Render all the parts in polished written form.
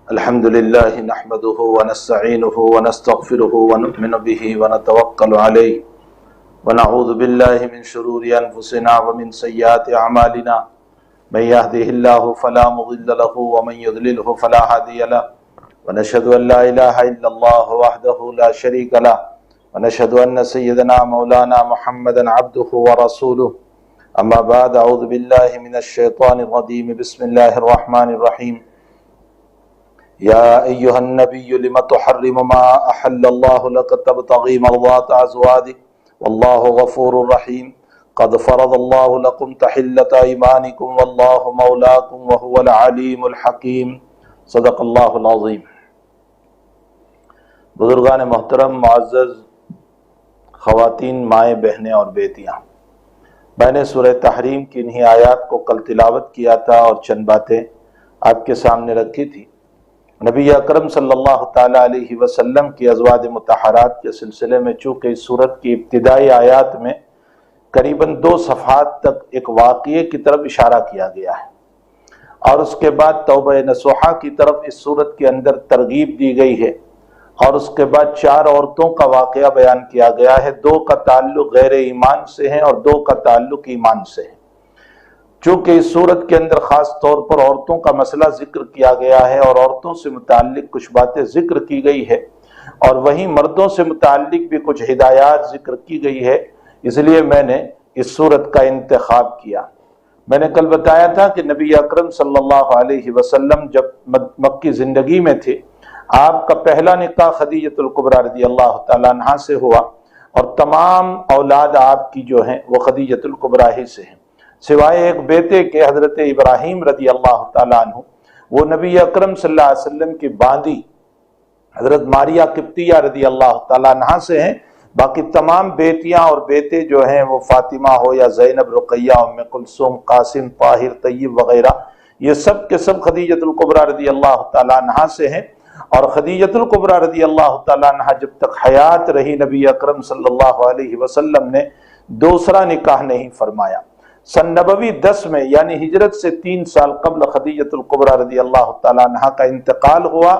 الحمد لله نحمده ونستعينه ونستغفره ونؤمن به ونتوكل عليه ونعوذ بالله من شرور أنفسنا ومن سيئات أعمالنا من يهده الله فلا مضل له ومن يضلله فلا هادي له ونشهد أن لا إله إلا الله وحده لا شريك له ونشهد أن سيدنا مولانا محمدا عبده ورسوله أما بعد أعوذ بالله من الشيطان الرجيم بسم الله الرحمن الرحيم يا أيها النبي لم تحرم ما أحل الله لك تبتغي مرضات أزواجك والله غفور رحيم قد فرض الله لكم تحلة أيمانكم والله مولاكم وهو العليم الحكيم صدق اللہ العظیم۔ بزرگان محترم، معزز خواتین، مائیں، بہنیں اور بیٹیاں، میں نے سورہ تحریم کی انہی آیات کو کل تلاوت کیا تھا اور چند باتیں آپ کے سامنے رکھی تھی۔ نبی اکرم صلی اللہ تعالی علیہ وسلم کی ازواج مطہرات کے سلسلے میں چونکہ اس سورت کی ابتدائی آیات میں قریباً 2 صفحات تک ایک واقعے کی طرف اشارہ کیا گیا ہے، اور اس کے بعد توبہ نصوحہ کی طرف اس سورت کے اندر ترغیب دی گئی ہے، اور اس کے بعد 4 عورتوں کا واقعہ بیان کیا گیا ہے۔ 2 کا تعلق غیر ایمان سے ہے اور 2 کا تعلق ایمان سے ہے۔ چونکہ اس صورت کے اندر خاص طور پر عورتوں کا مسئلہ ذکر کیا گیا ہے اور عورتوں سے متعلق کچھ باتیں ذکر کی گئی ہے، اور وہیں مردوں سے متعلق بھی کچھ ہدایات ذکر کی گئی ہے، اس لیے میں نے اس صورت کا انتخاب کیا۔ میں نے کل بتایا تھا کہ نبی اکرم صلی اللہ علیہ وسلم جب مکی زندگی میں تھے، آپ کا پہلا نکاح خدیجۃ الکبریٰ رضی اللہ تعالیٰ عنہا سے ہوا، اور تمام اولاد آپ کی جو ہیں وہ خدیجۃ الکبریٰ ہی سے ہیں، سوائے ایک بیٹے کے حضرت ابراہیم رضی اللہ تعالیٰ عنہ، وہ نبی اکرم صلی اللہ علیہ وسلم کی باندی حضرت ماریہ قبطیہ رضی اللہ تعالیٰ عنہا سے ہیں۔ باقی تمام بیٹیاں اور بیٹے جو ہیں وہ فاطمہ ہو یا زینب، رقیہ، ام کلثوم، قاسم، طاہر، طیب وغیرہ، یہ سب کے سب خدیجۃ الکبریٰ رضی اللہ تعالیٰ عنہا سے ہیں۔ اور خدیجۃ الکبریٰ رضی اللہ تعالیٰ عنہا جب تک حیات رہی، نبی اکرم صلی اللہ علیہ وسلم نے دوسرا نکاح نہیں فرمایا۔ سن نبوی 10 میں یعنی ہجرت سے 3 سال قبل خدیجۃ الکبریٰ رضی اللہ تعالیٰ عنہا کا انتقال ہوا،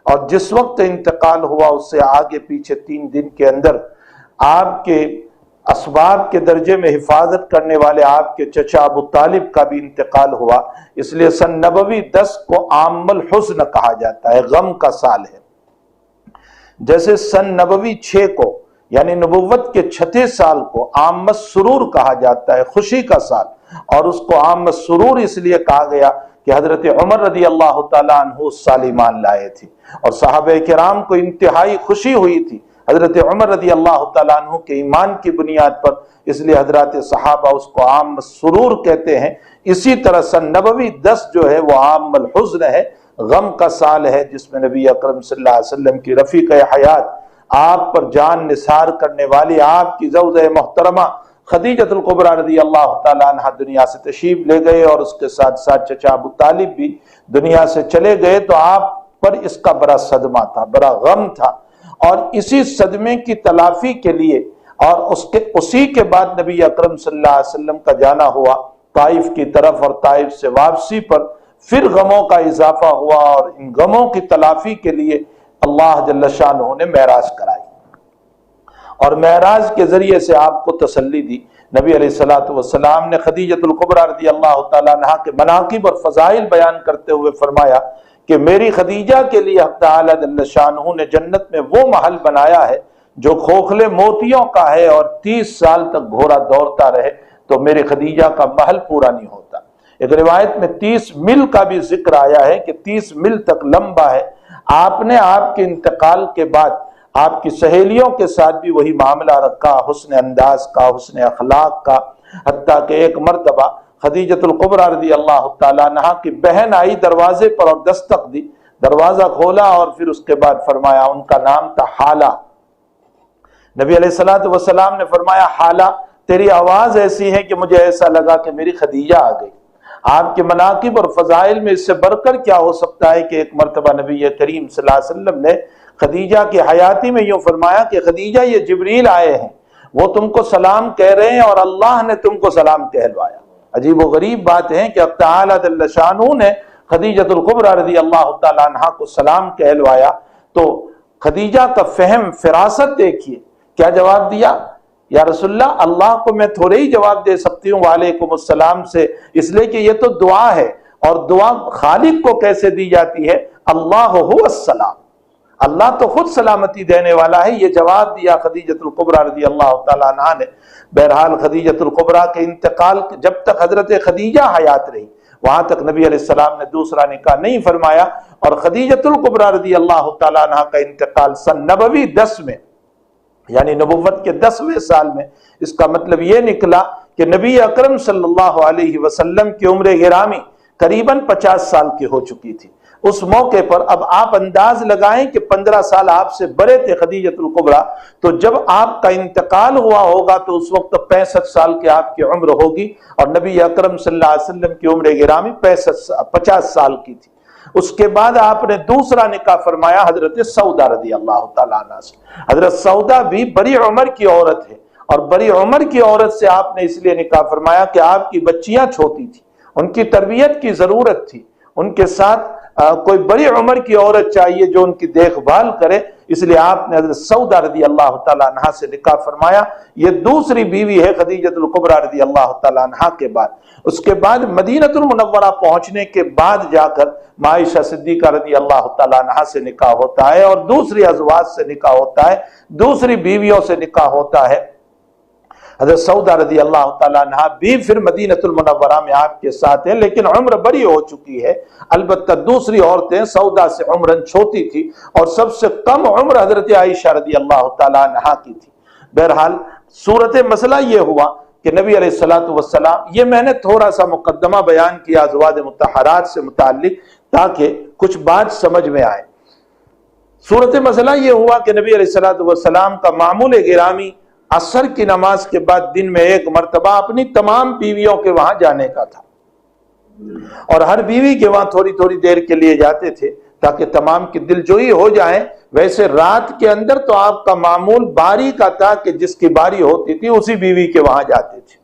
اور جس وقت انتقال ہوا اس سے آگے پیچھے 3 دن کے اندر آپ کے اسباب کے درجے میں حفاظت کرنے والے آپ کے چچا ابو طالب کا بھی انتقال ہوا، اس لیے سن نبوی 10 کو عام الحزن کہا جاتا ہے، غم کا سال ہے۔ جیسے سن نبوی 6 کو یعنی نبوت کے 6 سال کو عام السرور کہا جاتا ہے، خوشی کا سال، اور اس کو عام السرور اس لیے کہا گیا کہ حضرت عمر رضی اللہ تعالیٰ عنہ اس سال ایمان لائے تھے، اور صحابہ کرام کو انتہائی خوشی ہوئی تھی حضرت عمر رضی اللہ تعالیٰ عنہ کے ایمان کی بنیاد پر، اس لیے حضرات صحابہ اس کو عام السرور کہتے ہیں۔ اسی طرح سن نبوی 10 جو ہے وہ عام الحزن ہے، غم کا سال ہے، جس میں نبی اکرم صلی اللہ علیہ وسلم کی رفیق حیات، آپ پر جان نثار کرنے والی آپ کی زوجہ محترمہ خدیجۃ الکبریٰ رضی اللہ تعالیٰ عنہ دنیا سے تشریف لے گئے، اور اس کے ساتھ ساتھ چچا ابو طالب بھی دنیا سے چلے گئے، تو آپ پر اس کا بڑا صدمہ تھا، بڑا غم تھا، اور اسی صدمے کی تلافی کے لیے اور اسی کے بعد نبی اکرم صلی اللہ علیہ وسلم کا جانا ہوا طائف کی طرف، اور طائف سے واپسی پر پھر غموں کا اضافہ ہوا، اور ان غموں کی تلافی کے لیے اللہ جل شانہ نے معراج کرائی، اور معراج کے ذریعے سے آپ کو تسلی دی۔ نبی علیہ الصلوۃ والسلام نے خدیجۃ الکبریٰ رضی اللہ تعالیٰ عنہا کے مناقب اور فضائل بیان کرتے ہوئے فرمایا کہ میری خدیجہ کے لیے حق تعالی جل شانہ نے جنت میں وہ محل بنایا ہے جو کھوکھلے موتیوں کا ہے، اور 30 سال تک گھوڑا دوڑتا رہے تو میری خدیجہ کا محل پورا نہیں ہوتا۔ ایک روایت میں 30 میل کا بھی ذکر آیا ہے کہ 30 میل تک لمبا ہے۔ آپ نے آپ کے انتقال کے بعد آپ کی سہیلیوں کے ساتھ بھی وہی معاملہ رکھا، حسن انداز کا، حسن اخلاق کا، حتیٰ کہ ایک مرتبہ خدیجۃ الکبریٰ رضی اللہ تعالیٰ عنہا کی بہن آئی دروازے پر اور دستک دی، دروازہ کھولا، اور پھر اس کے بعد فرمایا، ان کا نام تھا حالہ۔ نبی علیہ الصلوۃ والسلام نے فرمایا، حالہ تیری آواز ایسی ہے کہ مجھے ایسا لگا کہ میری خدیجہ آ گئی۔ آپ کے مناقب اور فضائل میں اس سے بڑھ کر کیا ہو سکتا ہے کہ ایک مرتبہ نبی کریم صلی اللہ علیہ وسلم نے خدیجہ کی حیاتی میں یوں فرمایا کہ خدیجہ یہ جبریل آئے ہیں، وہ تم کو سلام کہہ رہے ہیں اور اللہ نے تم کو سلام کہلوایا۔ عجیب و غریب بات ہے کہ اب تعالی جل شانہ نے خدیجۃ الکبریٰ رضی اللہ تعالی عنہا کو سلام کہلوایا تو خدیجہ کا فہم فراست دیکھیے، کیا جواب دیا؟ یا رسول اللہ، اللہ کو میں تھوڑے ہی جواب دے سکتی ہوں وعلیکم السلام سے، اس لیے کہ یہ تو دعا ہے، اور دعا خالق کو کیسے دی جاتی ہے؟ اللہ هو السلام، اللہ تو خود سلامتی دینے والا ہے۔ یہ جواب دیا خدیجۃ الکبریٰ رضی اللہ تعالیٰ عنہا نے۔ بہرحال خدیجۃ الکبریٰ کے انتقال، جب تک حضرت خدیجہ حیات رہی وہاں تک نبی علیہ السلام نے دوسرا نکاح نہیں فرمایا، اور خدیجۃ الکبریٰ رضی اللہ تعالیٰ عنہا کا انتقال سن نبوی 10 میں، یعنی نبوت کے 10ویں سال میں۔ اس کا مطلب یہ نکلا کہ نبی اکرم صلی اللہ علیہ وسلم کی عمر گرامی قریباً 50 سال کی ہو چکی تھی۔ اس موقع پر اب آپ انداز لگائیں کہ 15 سال آپ سے بڑے تھے خدیجۃ الکبریٰ، تو جب آپ کا انتقال ہوا ہوگا تو اس وقت 65 سال کی آپ کی عمر ہوگی، اور نبی اکرم صلی اللہ علیہ وسلم کی عمر گرامی 50 سال کی تھی۔ اس کے بعد آپ نے دوسرا نکاح فرمایا حضرت سودا رضی اللہ تعالیٰ عنہ سے۔ حضرت سودا بھی بڑی عمر کی عورت ہے، اور بڑی عمر کی عورت سے آپ نے اس لیے نکاح فرمایا کہ آپ کی بچیاں چھوٹی تھیں، ان کی تربیت کی ضرورت تھی، ان کے ساتھ کوئی بڑی عمر کی عورت چاہیے جو ان کی دیکھ بھال کرے، اس لیے آپ نے حضرت سودا رضی اللہ تعالیٰ عنہ سے نکاح فرمایا۔ یہ دوسری بیوی ہے خدیجۃ الکبریٰ رضی اللہ تعالیٰ عنہ کے بعد۔ اس کے بعد مدینہ المنورہ پہنچنے کے بعد جا کر عائشہ صدیقہ رضی اللہ تعالیٰ عنہ سے نکاح ہوتا ہے، اور دوسری ازواج سے نکاح ہوتا ہے، دوسری بیویوں سے نکاح ہوتا ہے۔ حضرت سودا رضی اللہ تعالیٰ عنہ بھی پھر مدینہ المنورہ میں آپ کے ساتھ ہیں، لیکن عمر بڑی ہو چکی ہے۔ البتہ دوسری عورتیں سودا سے عمراً چھوٹی تھی، اور سب سے کم عمر حضرت عائشہ رضی اللہ تعالیٰ عنہ کی تھی۔ بہرحال صورت مسئلہ یہ ہوا کہ نبی علیہ الصلوۃ والسلام، یہ میں نے تھوڑا سا مقدمہ بیان کیا ازواج مطہرات سے متعلق تاکہ کچھ بات سمجھ میں آئے۔ صورت مسئلہ یہ ہوا کہ نبی علیہ الصلوۃ والسلام کا معمول گرامی عصر کی نماز کے بعد دن میں ایک مرتبہ اپنی تمام بیویوں کے وہاں جانے کا تھا، اور ہر بیوی کے وہاں تھوڑی تھوڑی دیر کے لیے جاتے تھے تاکہ تمام کی دل جوئی ہو جائیں۔ ویسے رات کے اندر تو آپ کا معمول باری کا تھا کہ جس کی باری ہوتی تھی اسی بیوی کے وہاں جاتے تھے۔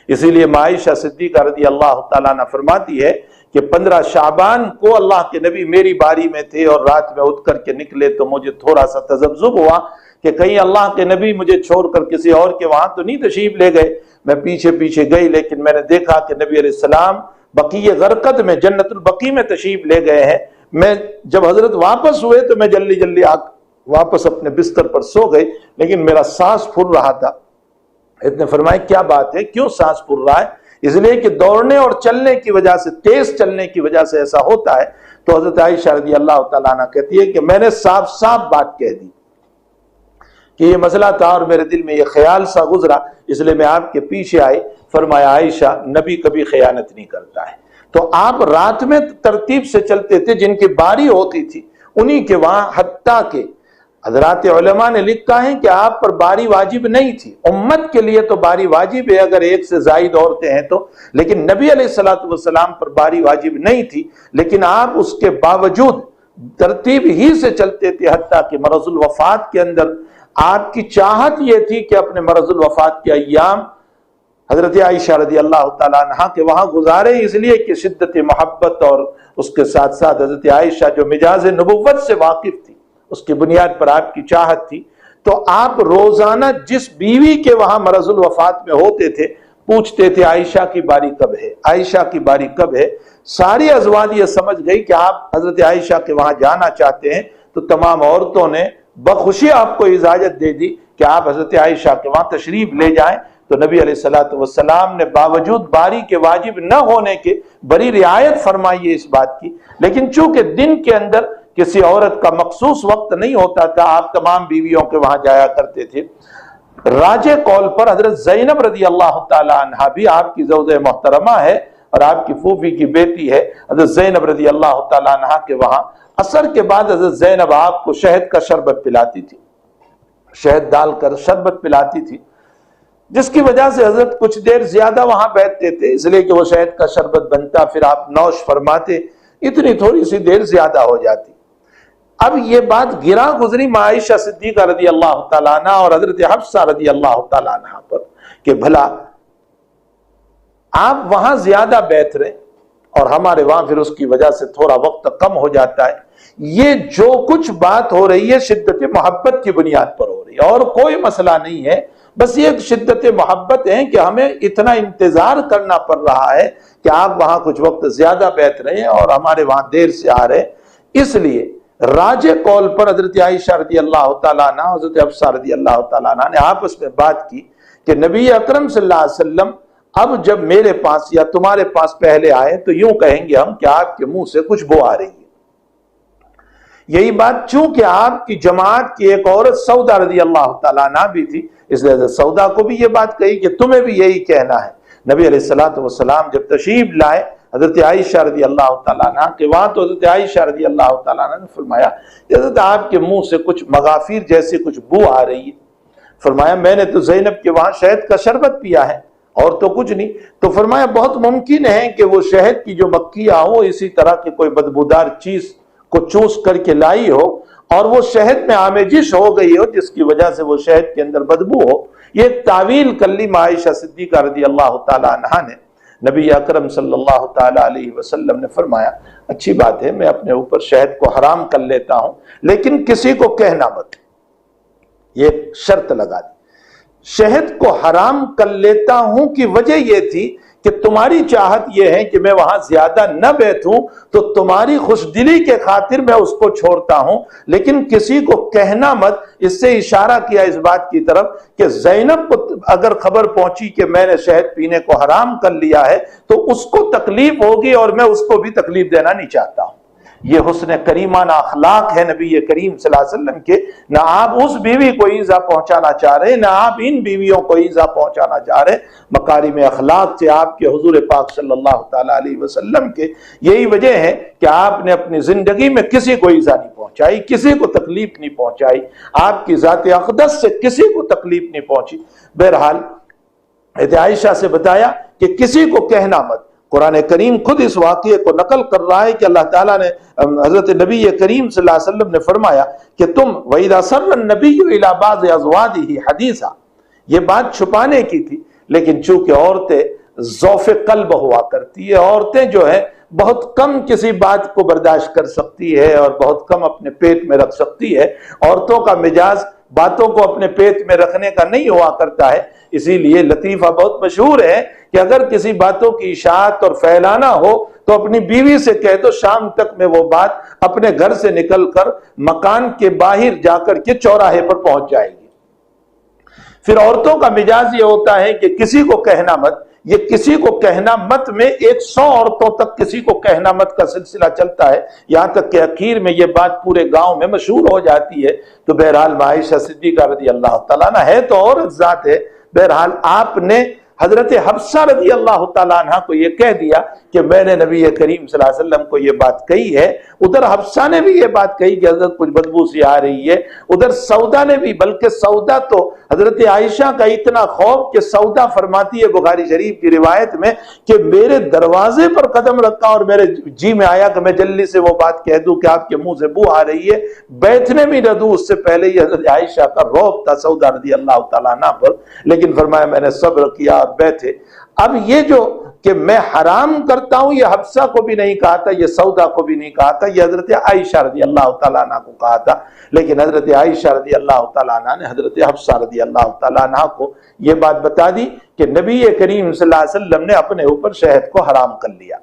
اسی لیے عائشہ صدیقہ رضی اللہ تعالیٰ عنہ فرماتی ہے کہ 15 شعبان کو اللہ کے نبی میری باری میں تھے، اور رات میں اٹھ کر کے نکلے تو مجھے تھوڑا سا تذبذب ہوا کہ کہیں اللہ کے نبی مجھے چھوڑ کر کسی اور کے وہاں تو نہیں تشریف لے گئے۔ میں پیچھے پیچھے گئی، لیکن میں نے دیکھا کہ نبی علیہ السلام بقیع غرقد میں، جنت البقیع میں تشریف لے گئے ہیں۔ میں جب حضرت واپس ہوئے تو میں جلدی جلدی واپس اپنے بستر پر سو گئی، لیکن میرا سانس پھول رہا تھا۔ اتنے فرمائے کیا بات ہے، کیوں سانس پھول رہا ہے؟ اس لیے کہ دوڑنے اور چلنے کی وجہ سے، تیز چلنے کی وجہ سے ایسا ہوتا ہے۔ تو حضرت عائشہ رضی اللہ تعالیٰ عنہ کہتی ہے کہ میں نے صاف صاف بات کہہ دی کہ یہ مسئلہ تھا، اور میرے دل میں یہ خیال سا گزرا، اس لیے میں آپ کے پیچھے آئی۔ فرمایا عائشہ، نبی کبھی خیانت نہیں کرتا ہے۔ تو آپ رات میں ترتیب سے چلتے تھے، جن کی باری ہوتی تھی انہی کے وہاں، حتیٰ کہ حضرات علماء نے لکھا ہے کہ آپ پر باری واجب نہیں تھی۔ امت کے لیے تو باری واجب ہے اگر ایک سے زائد عورتیں ہیں تو، لیکن نبی علیہ الصلوۃ والسلام پر باری واجب نہیں تھی، لیکن آپ اس کے باوجود ترتیب ہی سے چلتے تھے، حتیٰ کہ مرض الوفات کے اندر آپ کی چاہت یہ تھی کہ اپنے مرض الوفات کے ایام حضرت عائشہ رضی اللہ تعالیٰ عنہ کے وہاں گزارے، اس لیے کہ شدت محبت، اور اس کے ساتھ ساتھ حضرت عائشہ جو مجاز نبوت سے واقف تھی، اس کی بنیاد پر آپ کی چاہت تھی۔ تو آپ روزانہ جس بیوی کے وہاں مرض الوفات میں ہوتے تھے پوچھتے تھے عائشہ کی باری کب ہے، عائشہ کی باری کب ہے۔ ساری ازواج یہ سمجھ گئی کہ آپ حضرت عائشہ کے وہاں جانا چاہتے ہیں، تو تمام عورتوں نے بخوشی آپ کو اجازت دے دی کہ آپ حضرت عائشہ کے وہاں تشریف لے جائیں۔ تو نبی علیہ الصلوۃ والسلام نے باوجود باری کے واجب نہ ہونے کے بڑی رعایت فرمائی ہے اس بات کی، لیکن چونکہ دن کے اندر کسی عورت کا مخصوص وقت نہیں ہوتا تھا، آپ تمام بیویوں کے وہاں جایا کرتے تھے۔ راجح قول پر حضرت زینب رضی اللہ تعالی عنہا بھی آپ کی زوجہ محترمہ ہے، اور آپ کی پھوپھی کی بیٹی ہے۔ حضرت زینب رضی اللہ تعالی عنہا کے وہاں عصر کے بعد حضرت زینب آپ کو شہد کا شربت پلاتی تھی، شہد ڈال کر شربت پلاتی تھی، جس کی وجہ سے حضرت کچھ دیر زیادہ وہاں بیٹھتے تھے، اس لیے کہ وہ شہد کا شربت بنتا، پھر آپ نوش فرماتے، اتنی تھوڑی سی دیر زیادہ ہو جاتی۔ اب یہ بات گرا گزری عائشہ صدیقہ رضی اللہ تعالیٰ عنہ اور حضرت حفصہ رضی اللہ تعالیٰ عنہ پر کہ بھلا آپ وہاں زیادہ بیٹھ رہے اور ہمارے وہاں پھر اس کی وجہ سے تھوڑا وقت کم ہو جاتا ہے. یہ جو کچھ بات ہو رہی ہے شدت محبت کی بنیاد پر ہو رہی ہے اور کوئی مسئلہ نہیں ہے. بس یہ شدت محبت ہے کہ ہمیں اتنا انتظار کرنا پڑ رہا ہے کہ آپ وہاں کچھ وقت زیادہ بیٹھ رہے ہیں اور ہمارے وہاں دیر سے آ رہے ہیں. اس لیے راجع قول پر حضرت عائشہ رضی اللہ تعالیٰ عنہ حضرت حفصہ رضی اللہ تعالیٰ عنہ نے آپس میں بات کی کہ نبی اکرم صلی اللہ علیہ وسلم اب جب میرے پاس یا تمہارے پاس پہلے آئے تو یوں کہیں گے ہم کہ آپ کے منہ سے کچھ بو آ رہی ہے. یہی بات چونکہ آپ کی جماعت کی ایک عورت سودا رضی اللہ تعالیٰ عنہ بھی تھی، اس لیے سودا کو بھی یہ بات کہی کہ تمہیں بھی یہی کہنا ہے. نبی علیہ الصلوۃ والسلام جب تشریف لائے حضرت عائشہ رضی اللہ تعالیٰ عنہ کے وہاں تو حضرت عائشہ رضی اللہ تعالیٰ عنہ نے فرمایا کہ حضرت آپ کے منہ سے کچھ مغافیر جیسی کچھ بو آ رہی ہے. فرمایا میں نے تو زینب کے وہاں شہد کا شربت پیا ہے اور تو کچھ نہیں. تو فرمایا بہت ممکن ہے کہ وہ شہد کی جو مکھیاں ہوں اسی طرح کی کوئی بدبودار چیز کو چوس کر کے لائی ہو اور وہ شہد میں آمیزش ہو گئی ہو جس کی وجہ سے وہ شہد کے اندر بدبو ہو. یہ تعویل کر لی عائشہ صدیقہ رضی اللہ تعالیٰ عنہا نے. نبی اکرم صلی اللہ تعالیٰ علیہ وسلم نے فرمایا اچھی بات ہے میں اپنے اوپر شہد کو حرام کر لیتا ہوں لیکن کسی کو کہنا مت. یہ شرط لگا دی. شہد کو حرام کر لیتا ہوں کی وجہ یہ تھی کہ تمہاری چاہت یہ ہے کہ میں وہاں زیادہ نہ بیٹھوں تو تمہاری خوش دلی کے خاطر میں اس کو چھوڑتا ہوں لیکن کسی کو کہنا مت. اس سے اشارہ کیا اس بات کی طرف کہ زینب کو اگر خبر پہنچی کہ میں نے شہد پینے کو حرام کر لیا ہے تو اس کو تکلیف ہوگی اور میں اس کو بھی تکلیف دینا نہیں چاہتا ہوں. یہ حسن کریمانہ اخلاق ہے نبی کریم صلی اللہ علیہ وسلم کے. نہ آپ اس بیوی کو ایذا پہنچانا چاہ رہے نہ آپ ان بیویوں کو ایذا پہنچانا چاہ رہے. مکارم اخلاق سے آپ کے حضور پاک صلی اللہ تعالیٰ علیہ وسلم کے یہی وجہ ہے کہ آپ نے اپنی زندگی میں کسی کو ایذا نہیں پہنچائی، کسی کو تکلیف نہیں پہنچائی، آپ کی ذات اقدس سے کسی کو تکلیف نہیں پہنچی. بہرحال عائشہ سے بتایا کہ کسی کو کہنا مت. قرآن کریم خود اس واقعے کو نقل کر رہا ہے کہ اللہ تعالیٰ نے حضرت نبی کریم صلی اللہ علیہ وسلم نے فرمایا کہ تم وَإِذَا سَرَّ النَّبِيُّ إِلَى بَعْضِ أَزْوَاجِهِ حَدِيثًا. یہ بات چھپانے کی تھی لیکن چونکہ عورتیں ذوف قلب ہوا کرتی ہے، عورتیں جو ہے بہت کم کسی بات کو برداشت کر سکتی ہے اور بہت کم اپنے پیٹ میں رکھ سکتی ہے. عورتوں کا مزاج باتوں کو اپنے پیٹ میں رکھنے کا نہیں ہوا کرتا ہے. اسی لیے لطیفہ بہت مشہور ہے کہ اگر کسی باتوں کی اشاعت اور پھیلانا ہو تو اپنی بیوی سے کہہ دو شام تک میں وہ بات اپنے گھر سے نکل کر مکان کے باہر جا کر کے چوراہے پر پہنچ جائے گی. پھر عورتوں کا مزاج یہ ہوتا ہے کہ کسی کو کہنا مت. یہ کسی کو کہنا مت میں 100 عورتوں تک کسی کو کہنا مت کا سلسلہ چلتا ہے، یہاں تک کہ اخیر میں یہ بات پورے گاؤں میں مشہور ہو جاتی ہے. تو بہرحال عائشہ صدیقہ رضی اللہ تعالیٰ عنہ ہے تو عورت ذات ہے. بہرحال آپ نے حضرت حفصہ رضی اللہ تعالیٰ عنہ کو یہ کہہ دیا کہ میں نے نبی کریم صلی اللہ علیہ وسلم کو یہ بات کہی ہے. ادھر حفصہ نے بھی یہ بات کہی کہ حضرت کچھ بدبو سی آ رہی ہے. ادھر سودا نے بھی، بلکہ سودا تو حضرت عائشہ کا اتنا خوف کہ سودا فرماتی ہے بخاری شریف کی روایت میں کہ میرے دروازے پر قدم رکھا اور میرے جی میں آیا کہ میں جلدی سے وہ بات کہہ دوں کہ آپ کے منہ سے بو آ رہی ہے. بیٹھنے بھی نہ دوں اس سے پہلے یہ حضرت عائشہ کا رعب تھا سودا رضی اللہ تعالیٰ عنہ پر. لیکن فرمایا میں نے صبر کیا اور بیٹھے. اب یہ جو کہ میں حرام کرتا ہوں یہ حفصہ کو بھی نہیں کہا تھا، یہ سودا کو بھی نہیں کہا تھا، یہ حضرت عائشہ رضی اللہ تعالیٰ عنہ کو کہا تھا. لیکن حضرت عائشہ رضی اللہ تعالیٰ عنہ نے حضرت حفصہ رضی اللہ تعالیٰ عنہ کو یہ بات بتا دی کہ نبی کریم صلی اللہ علیہ وسلم نے اپنے اوپر شہد کو حرام کر لیا.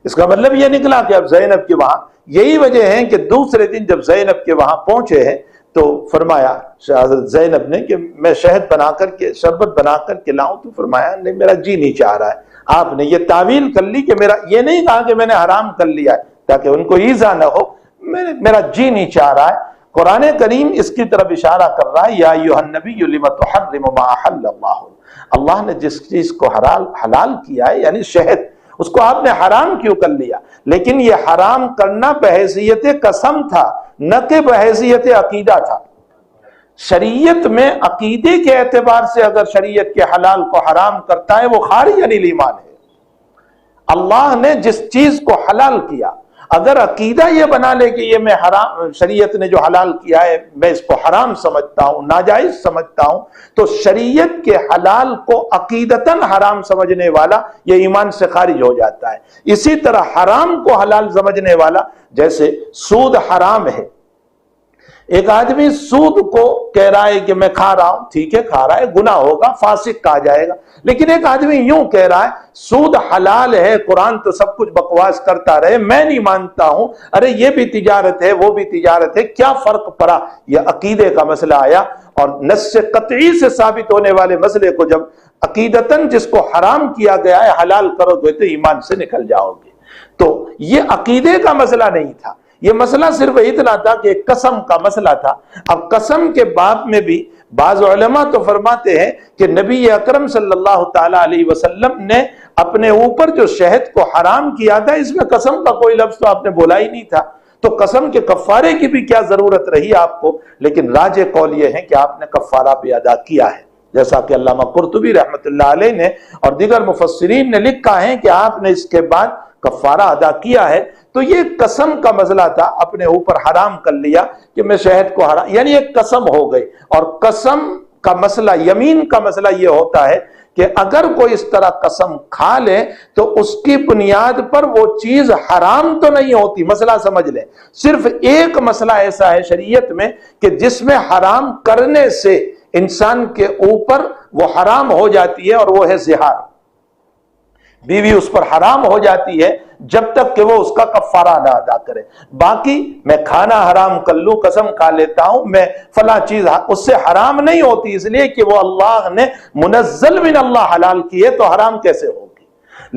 اس کا مطلب یہ نکلا کہ اب زینب کے وہاں یہی وجہ ہے کہ دوسرے دن جب زینب کے وہاں پہنچے ہیں تو فرمایا حضرت زینب نے کہ میں شہد بنا کر کے شربت بنا کر کے لاؤں. تو فرمایا نہیں میرا جی نہیں چاہ رہا ہے. آپ نے یہ تعویل کر لی کہ میرا یہ نہیں کہا کہ میں نے حرام کر لیا ہے تاکہ ان کو ایذا نہ ہو، میرا جی نہیں چاہ رہا ہے. قرآن کریم اس کی طرف اشارہ کر رہا ہے یا ایھا النبی لم تحرم ما احل اللہ. اللہ نے جس چیز کو حلال کیا ہے یعنی شہد، اس کو آپ نے حرام کیوں کر لیا؟ لیکن یہ حرام کرنا بحیثیت قسم تھا نہ کہ بحیثیت عقیدہ تھا. شریعت میں عقیدے کے اعتبار سے اگر شریعت کے حلال کو حرام کرتا ہے وہ خارج عن الایمان ہے. اللہ نے جس چیز کو حلال کیا اگر عقیدہ یہ بنا لے کہ یہ میں حرام، شریعت نے جو حلال کیا ہے میں اس کو حرام سمجھتا ہوں، ناجائز سمجھتا ہوں، تو شریعت کے حلال کو عقیدتاً حرام سمجھنے والا یہ ایمان سے خارج ہو جاتا ہے۔ اسی طرح حرام کو حلال سمجھنے والا، جیسے سود حرام ہے، ایک آدمی سود کو کہہ رہا ہے کہ میں کھا رہا ہوں، ٹھیک ہے کھا رہا ہے، گناہ ہوگا، فاسق کہا جائے گا، لیکن ایک آدمی یوں کہہ رہا ہے سود حلال ہے، قرآن تو سب کچھ بکواس کرتا رہے، میں نہیں مانتا ہوں، ارے یہ بھی تجارت ہے وہ بھی تجارت ہے، کیا فرق پڑا؟ یہ عقیدے کا مسئلہ آیا، اور نص قطعی سے ثابت ہونے والے مسئلے کو جب عقیدتاً جس کو حرام کیا گیا ہے حلال کرو گے تو ایمان سے نکل جاؤ گے۔ تو یہ عقیدے کا مسئلہ نہیں تھا، یہ مسئلہ صرف اتنا تھا کہ ایک قسم کا مسئلہ تھا۔ اب قسم کے باب میں بھی بعض علماء تو فرماتے ہیں کہ نبی اکرم صلی اللہ تعالی علیہ وسلم نے اپنے اوپر جو شہد کو حرام کیا تھا اس میں قسم کا کوئی لفظ تو آپ نے بولا ہی نہیں تھا، تو قسم کے کفارے کی بھی کیا ضرورت رہی آپ کو؟ لیکن راجح قول یہ ہے کہ آپ نے کفارہ بھی ادا کیا ہے، جیسا کہ علامہ قرطبی رحمۃ اللہ علیہ نے اور دیگر مفسرین نے لکھا ہے کہ آپ نے اس کے بعد کفارہ ادا کیا ہے۔ تو یہ قسم کا مسئلہ تھا، اپنے اوپر حرام کر لیا کہ میں شہد کو حرام، یعنی ایک قسم ہو گئی۔ اور قسم کا مسئلہ، یمین کا مسئلہ یہ ہوتا ہے کہ اگر کوئی اس طرح قسم کھا لے تو اس کی بنیاد پر وہ چیز حرام تو نہیں ہوتی، مسئلہ سمجھ لیں۔ صرف ایک مسئلہ ایسا ہے شریعت میں کہ جس میں حرام کرنے سے انسان کے اوپر وہ حرام ہو جاتی ہے، اور وہ ہے زہار۔ بیوی اس پر حرام ہو جاتی ہے جب تک کہ وہ اس کا کفارہ نہ ادا کرے۔ باقی میں کھانا حرام کر لوں، قسم کھا لیتا ہوں میں فلاں چیز، اس سے حرام نہیں ہوتی، اس لیے کہ وہ اللہ نے منزل من اللہ حلال کی ہے، تو حرام کیسے ہوگی؟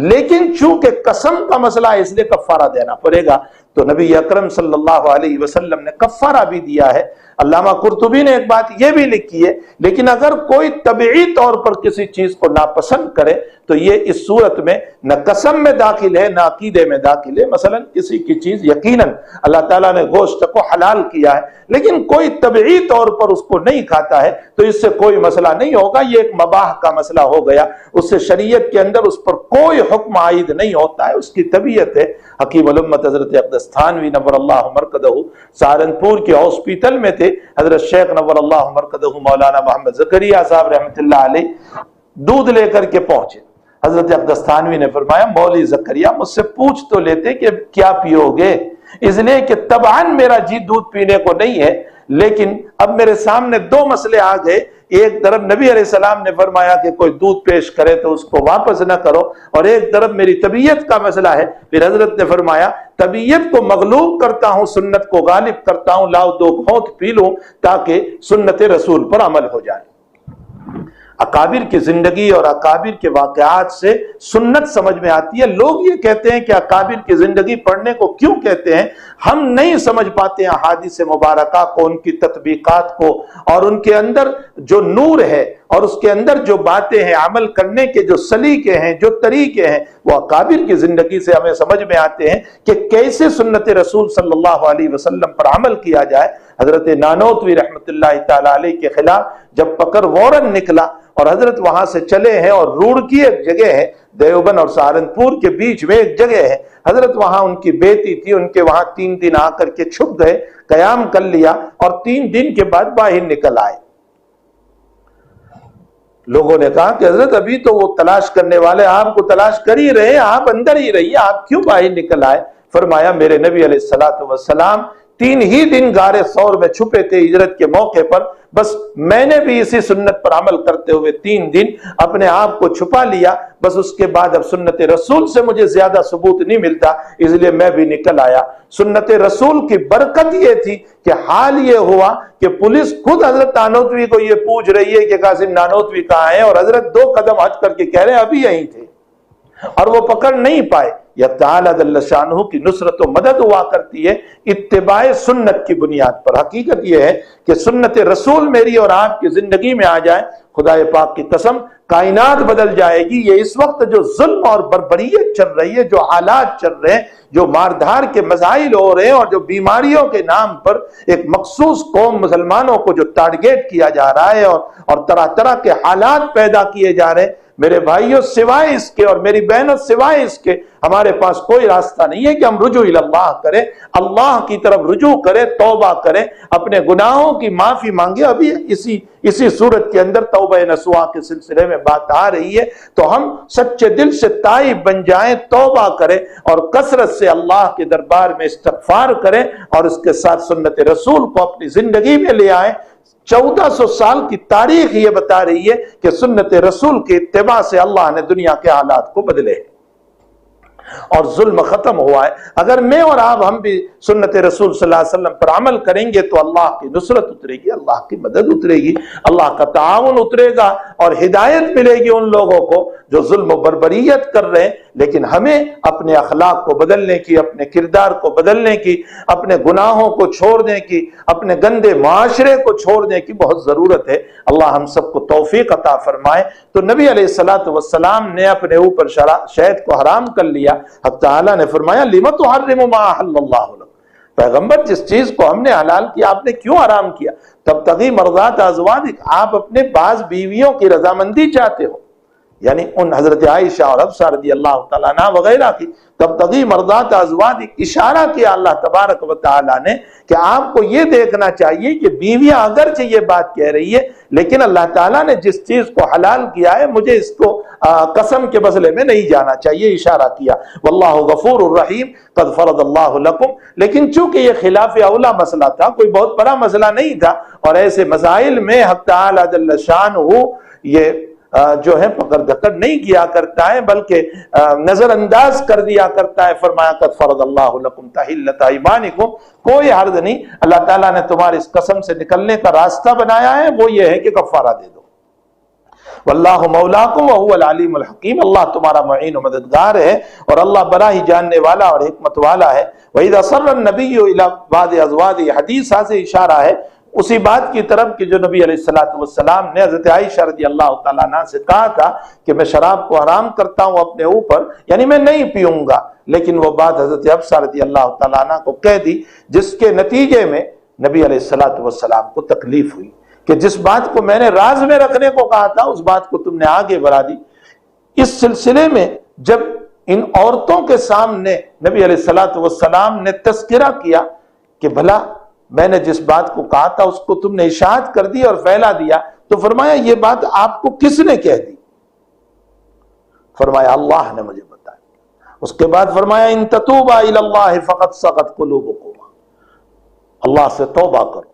لیکن چونکہ قسم کا مسئلہ ہے اس لیے کفارہ دینا پڑے گا، تو نبی اکرم صلی اللہ علیہ وسلم نے کفارہ بھی دیا ہے۔ علامہ قرطبی نے ایک بات یہ بھی لکھی ہے، لیکن اگر کوئی طبعی طور پر کسی چیز کو ناپسند کرے تو یہ اس صورت میں نہ قسم میں داخل ہے نہ عقیدے میں داخل ہے۔ مثلا کسی کی چیز یقیناً اللہ تعالیٰ نے گوشت کو حلال کیا ہے، لیکن کوئی طبعی طور پر اس کو نہیں کھاتا ہے تو اس سے کوئی مسئلہ نہیں ہوگا، یہ ایک مباح کا مسئلہ ہو گیا، اس سے شریعت کے اندر اس پر کوئی حکم عائد نہیں ہوتا ہے، اس کی طبیعت ہے۔ حکیم الامت حضرت اقدس تھانوی نور اللہ مرکزہ سہارنپور کے ہاسپٹل میں تھے، حضرت شیخ نور اللہ مرکزہ مولانا محمد زکریا صاحب رحمۃ اللہ علیہ دودھ لے کر کے پہنچے۔ حضرت اقدس تھانوی نے فرمایا مولوی زکریا مجھ سے پوچھ تو لیتے کہ کیا پیو گے، اس لیے کہ طبعاً میرا جی دودھ پینے کو نہیں ہے، لیکن اب میرے سامنے دو مسئلے آ گئے، ایک طرف نبی علیہ السلام نے فرمایا کہ کوئی دودھ پیش کرے تو اس کو واپس نہ کرو، اور ایک طرف میری طبیعت کا مسئلہ ہے۔ پھر حضرت نے فرمایا طبیعت کو مغلوب کرتا ہوں، سنت کو غالب کرتا ہوں، لاؤ دو گھونٹ پی لوں تاکہ سنت رسول پر عمل ہو جائے۔ اکابر کی زندگی اور اکابر کے واقعات سے سنت سمجھ میں آتی ہے۔ لوگ یہ کہتے ہیں کہ اکابر کی زندگی پڑھنے کو کیوں کہتے ہیں، ہم نہیں سمجھ پاتے ہیں احادیث مبارکہ کو، ان کی تطبیقات کو، اور ان کے اندر جو نور ہے اور اس کے اندر جو باتیں ہیں، عمل کرنے کے جو سلیقے ہیں، جو طریقے ہیں، وہ اکابر کی زندگی سے ہمیں سمجھ میں آتے ہیں کہ کیسے سنت رسول صلی اللہ علیہ وسلم پر عمل کیا جائے۔ حضرت نانوتوی رحمۃ اللہ تعالی علیہ کے خلاف جب پکر وارن نکلا اور حضرت وہاں سے چلے ہیں، اور روڑکی ایک جگہ ہے دیوبند اور سہارنپور کے بیچ میں ایک جگہ ہے، حضرت وہاں ان کی بیٹی تھی، ان کے وہاں 3 دن آ کر کے چھپ گئے، قیام کر لیا، اور 3 دن کے بعد باہر نکل آئے۔ لوگوں نے کہا کہ حضرت ابھی تو وہ تلاش کرنے والے آپ کو تلاش کر ہی رہے، آپ اندر ہی رہیے، آپ کیوں باہر نکل آئے؟ فرمایا میرے نبی علیہ الصلوۃ والسلام 3 ہی دن غار ثور میں چھپے تھے ہجرت کے موقع پر، بس میں نے بھی اسی سنت پر عمل کرتے ہوئے 3 دن اپنے آپ کو چھپا لیا، بس اس کے بعد اب سنت رسول سے مجھے زیادہ ثبوت نہیں ملتا، اس لیے میں بھی نکل آیا۔ سنت رسول کی برکت یہ تھی کہ حال یہ ہوا کہ پولیس خود حضرت نانوتوی کو یہ پوچھ رہی ہے کہ قاسم نانوتوی کہاں ہے، اور حضرت 2 قدم ہٹ کر کے کہہ رہے ہیں ابھی یہیں تھے، اور وہ پکڑ نہیں پائے۔ یا تعالی جل شانہ کی نصرت و مدد ہوا کرتی ہے اتباع سنت کی بنیاد پر۔ حقیقت یہ ہے کہ سنت رسول میری اور آپ کی زندگی میں آ جائے، خدا پاک کی قسم کائنات بدل جائے گی۔ یہ اس وقت جو ظلم اور بربریت چل رہی ہے، جو حالات چل رہے ہیں، جو ماردھار کے مسائل ہو رہے ہیں، اور جو بیماریوں کے نام پر ایک مخصوص قوم مسلمانوں کو جو ٹارگیٹ کیا جا رہا ہے، اور طرح طرح کے حالات پیدا کیے جا رہے ہیں، میرے بھائیوں سوائے اس کے اور میری بہنوں سوائے اس کے ہمارے پاس کوئی راستہ نہیں ہے کہ ہم رجوع اللہ کریں، اللہ کی طرف رجوع کریں، توبہ کریں، اپنے گناہوں کی معافی مانگے۔ ابھی اسی صورت کے اندر توبہ نصوحہ کے سلسلے میں بات آ رہی ہے، تو ہم سچے دل سے تائب بن جائیں، توبہ کریں اور کثرت سے اللہ کے دربار میں استغفار کریں، اور اس کے ساتھ سنت رسول کو اپنی زندگی میں لے آئیں۔ 1400 سال کی تاریخ یہ بتا رہی ہے کہ سنت رسول کے اتباع سے اللہ نے دنیا کے حالات کو بدلے اور ظلم ختم ہوا ہے۔ اگر میں اور آپ ہم بھی سنت رسول صلی اللہ علیہ وسلم پر عمل کریں گے تو اللہ کی نصرت اترے گی، اللہ کی مدد اترے گی، اللہ کا تعاون اترے گا، اور ہدایت ملے گی ان لوگوں کو جو ظلم و بربریت کر رہے ہیں۔ لیکن ہمیں اپنے اخلاق کو بدلنے کی، اپنے کردار کو بدلنے کی، اپنے گناہوں کو چھوڑنے کی، اپنے گندے معاشرے کو چھوڑنے کی بہت ضرورت ہے۔ اللہ ہم سب کو توفیق عطا فرمائے۔ تو نبی علیہ السلام نے اپنے اوپر شہد کو حرام کر لیا۔ حق تعالیٰ نے فرمایا لِمَ تُحَرِّمُ مَا أَحَلَّ اللَّهُ لَكَ، پیغمبر جس چیز کو ہم نے حلال کیا آپ نے کیوں حرام کیا؟ تبتغی مرضات ازواجک، آپ اپنے بعض بیویوں کی رضامندی چاہتے ہو، یعنی ان حضرت عائشہ اور حفصہ رضی اللہ تعالیٰ عنہ وغیرہ کی تبتغی مرضات ازواجک، اشارہ کیا اللہ تبارک و تعالیٰ نے کہ آپ کو یہ دیکھنا چاہیے کہ بیویاں اگرچہ یہ بات کہہ رہی ہے لیکن اللہ تعالیٰ نے جس چیز کو حلال کیا ہے مجھے اس کو قسم کے بدلے میں نہیں جانا چاہیے، اشارہ کیا۔ واللہ غفور الرحیم قد فرض اللہ لکم، لیکن چونکہ یہ خلاف اولا مسئلہ تھا، کوئی بہت بڑا مسئلہ نہیں تھا، اور ایسے مسائل میں حق تعالیٰ جل شانہ یہ جو ہے پکڑ دھکڑ نہیں کیا کرتا ہے بلکہ نظر انداز کر دیا کرتا ہے۔ فرمایا قد فرض اللہ لکم تحلۃ ایمانکم، کوئی حرج نہیں، اللہ تعالیٰ نے تمہاری اس قسم سے نکلنے کا راستہ بنایا ہے، وہ یہ ہے کہ کفارہ دے دو۔ واللہ مولاکم وہو العلیم الحکیم، اللہ تمہارا معین و مددگار ہے اور اللہ بڑا ہی جاننے والا اور حکمت والا ہے۔ وَإِذَا صَرَّ النَّبِيُّ إِلَىٰ بَعْضِ أَزْوَاجِهِ، حدیث سے اشارہ ہے اسی بات کی طرف کہ جو نبی علیہ السلام نے حضرت عائشہ رضی اللہ تعالیٰ عنہ سے کہا تھا کہ میں شراب کو حرام کرتا ہوں اپنے اوپر، یعنی میں نہیں پیوں گا، لیکن وہ بات حضرت حفصہ رضی اللہ تعالیٰ عنہ کو کہہ دی، جس کے نتیجے میں نبی علیہ السلام کو تکلیف ہوئی کہ جس بات کو میں نے راز میں رکھنے کو کہا تھا اس بات کو تم نے آگے بڑھا دی۔ اس سلسلے میں جب ان عورتوں کے سامنے نبی علیہ السلام نے تذکرہ کیا کہ بھلا میں نے جس بات کو کہا تھا اس کو تم نے اشاعت کر دی اور پھیلا دیا، تو فرمایا یہ بات آپ کو کس نے کہہ دی؟ فرمایا اللہ نے مجھے بتایا۔ اس کے بعد فرمایا ان تتوبا الی اللہ فقد صغت قلوبکما، اللہ سے توبہ کرو۔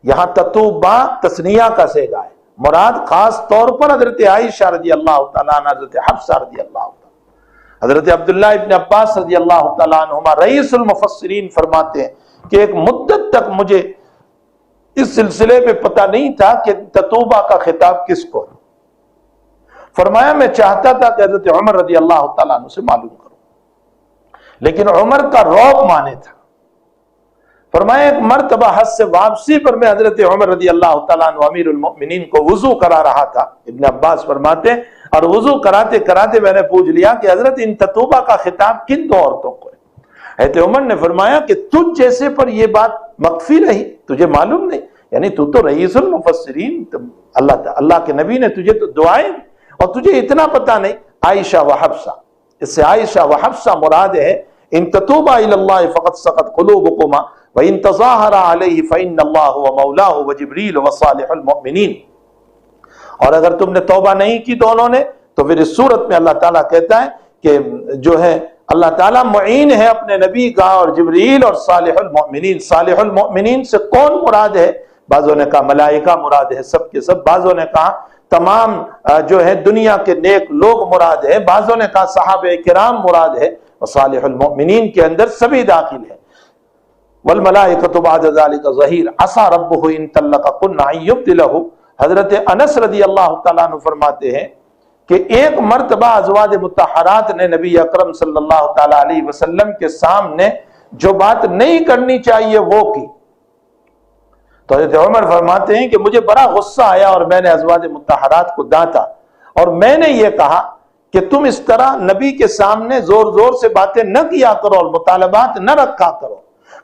یہاں تتوبا تثنیہ کا صیغہ ہے، مراد خاص طور پر حضرت عائشہ رضی اللہ تعالیٰ عنہ، حضرت حفصہ رضی اللہ تعالیٰ، حضرت عبداللہ ابن عباس رضی اللہ تعالیٰ عنہما رئیس المفسرین فرماتے ہیں کہ ایک مدت تک مجھے اس سلسلے میں پتہ نہیں تھا کہ تتوبہ کا خطاب کس کو ہے۔ فرمایا میں چاہتا تھا کہ حضرت عمر رضی اللہ تعالیٰ عنہ سے معلوم کروں، لیکن عمر کا رعب مانے تھا۔ فرمایا ایک مرتبہ حج سے واپسی پر میں حضرت عمر رضی اللہ تعالیٰ عنہ امیر المؤمنین کو وضو کرا رہا تھا، ابن عباس فرماتے ہیں، اور وضو کراتے کراتے میں نے پوچھ لیا کہ حضرت ان تتوبہ کا خطاب کن دو عورتوں کو ہے؟ حضرت عمر نے فرمایا کہ تجھ جیسے پر یہ بات مخفی رہی، تجھے معلوم نہیں، یعنی تو رئیس المفسرین، اللہ کے نبی نے تجھے تو دعائیں اور تجھے اتنا پتہ نہیں۔ عائشہ و حفصہ، اس سے عائشہ و حفصہ مراد ہے ان تتوبا الی اللہ فقد صغت قلوبکما وان تظاہر علیہ فإن اللہ هو مولاه وجبریل وصالح المؤمنین، اور اگر تم نے توبہ نہیں کی دونوں نے تو پھر اس صورت میں اللہ تعالیٰ کہتا ہے کہ جو ہے اللہ تعالیٰ معین ہے اپنے نبی کا اور جبریل اور صالح المؤمنین۔ صالح المؤمنین سے کون مراد ہے؟ بعضوں نے کہا ملائکہ مراد ہے سب کے سب، بعضوں نے کہا تمام جو ہے دنیا کے نیک لوگ مراد ہے، بعضوں نے کہا صحابہ کرام مراد ہے، اور صالح المؤمنین کے اندر سبھی داخل ہیں۔ والملائکۃ بعد ذلک ظہیر عسیٰ ربہ ان طلقکن ان یبدلہ، حضرت انس رضی اللہ تعالیٰ عنہ فرماتے ہیں کہ ایک مرتبہ ازواج مطہرات نے نبی اکرم صلی اللہ تعالیٰ علیہ وسلم کے سامنے جو بات نہیں کرنی چاہیے وہ کی، تو حضرت عمر فرماتے ہیں کہ مجھے بڑا غصہ آیا اور میں نے ازواج مطہرات کو ڈانٹا، اور میں نے یہ کہا کہ تم اس طرح نبی کے سامنے زور زور سے باتیں نہ کیا کرو اور مطالبات نہ رکھا کرو،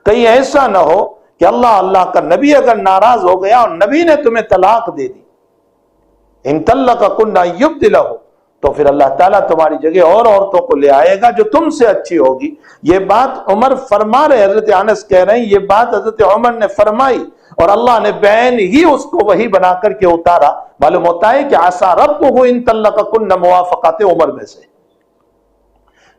کہیں ایسا نہ ہو کہ اللہ کا نبی اگر ناراض ہو گیا اور نبی نے تمہیں طلاق دے دی، ان طلقکن ان یبدلہ، تو پھر اللہ تعالیٰ تمہاری جگہ اور عورتوں کو لے آئے گا جو تم سے اچھی ہوگی۔ یہ بات عمر فرما رہے، حضرت انس کہہ رہے ہیں یہ بات حضرت عمر نے فرمائی اور اللہ نے بین ہی اس کو وحی بنا کر کے اتارا۔ معلوم ہوتا ہے کہ عسیٰ ربہ ان طلقکن موافقات عمر میں سے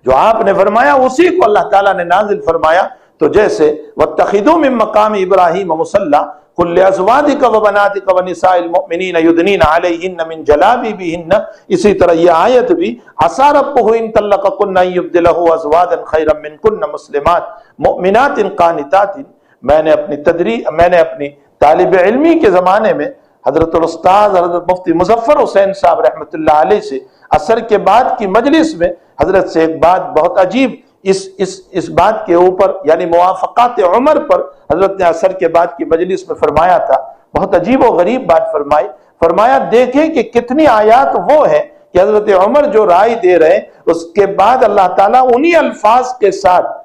جو آپ نے فرمایا اسی کو اللہ تعالیٰ نے نازل فرمایا۔ تو جیسے واتخذوا من مقام ابراہیم مصلی قل لازواجک وبناتک ونساء المؤمنین یدنین علیہن من جلابیبہن، اسی طرح یہ آیت بھی عسیٰ ربہ ان طلقکن ان یبدلہ ازواجا خیرا منکن مسلمات مؤمنات قانتات۔ میں نے اپنی طالب علمی کے زمانے میں حضرت الاستاذ حضرت مفتی مظفر حسین صاحب رحمۃ اللہ علیہ سے عصر کے بعد کی مجلس میں حضرت سے ایک بات بہت عجیب اس بات کے اوپر یعنی موافقات عمر پر حضرت نے عصر کے بعد کی مجلس میں فرمایا تھا، بہت عجیب و غریب بات فرمایا دیکھیں کہ کتنی آیات وہ ہیں کہ حضرت عمر جو رائے دے رہے ہیں اس کے بعد اللہ تعالیٰ انہی الفاظ کے ساتھ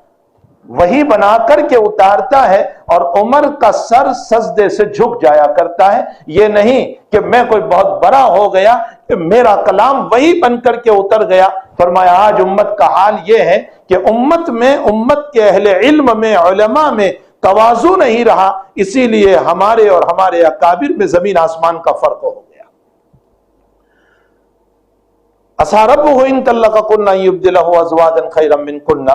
وہی بنا کر کے اتارتا ہے اور عمر کا سر سجدے سے جھک جایا کرتا ہے۔ یہ نہیں کہ میں کوئی بہت بڑا ہو گیا کہ میرا کلام وہی بن کر کے اتر گیا۔ فرمایا آج امت کا حال یہ ہے کہ امت کے اہل علم میں علماء میں تواضع نہیں رہا، اسی لیے ہمارے اور ہمارے اکابر میں زمین آسمان کا فرق ہو گیا۔ عسیٰ ربہ ان طلقکن ان یبدلہ ازواجا خیرا منکن،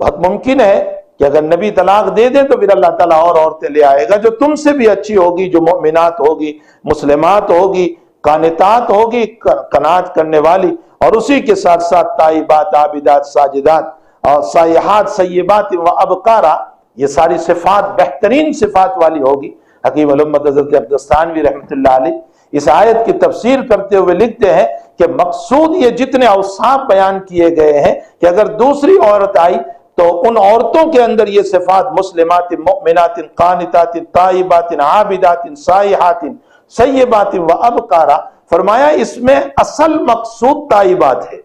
بہت ممکن ہے کہ اگر نبی طلاق دے دیں تو پھر اللہ تعالیٰ اور عورتیں لے آئے گا جو تم سے بھی اچھی ہوگی، جو مؤمنات ہوگی، مسلمات ہوگی، قانتات ہوگی، قناعت کرنے والی، اور اسی کے ساتھ ساتھ تائبات، عابدات، ساجدات اور سائحات، سیبات و ابکارا، یہ ساری صفات بہترین صفات والی ہوگی۔ حکیم الامت حضرت عبدالستانوی رحمۃ اللہ علیہ اس آیت کی تفسیر کرتے ہوئے لکھتے ہیں کہ مقصود یہ جتنے اوصاف بیان کیے گئے ہیں کہ اگر دوسری عورت آئی تو ان عورتوں کے اندر یہ صفات مسلمات، مؤمنات، قانتات، تائبات، عابدات، سائحات، سیبات و ابکارا، فرمایا اس میں اصل مقصود تائبات ہے،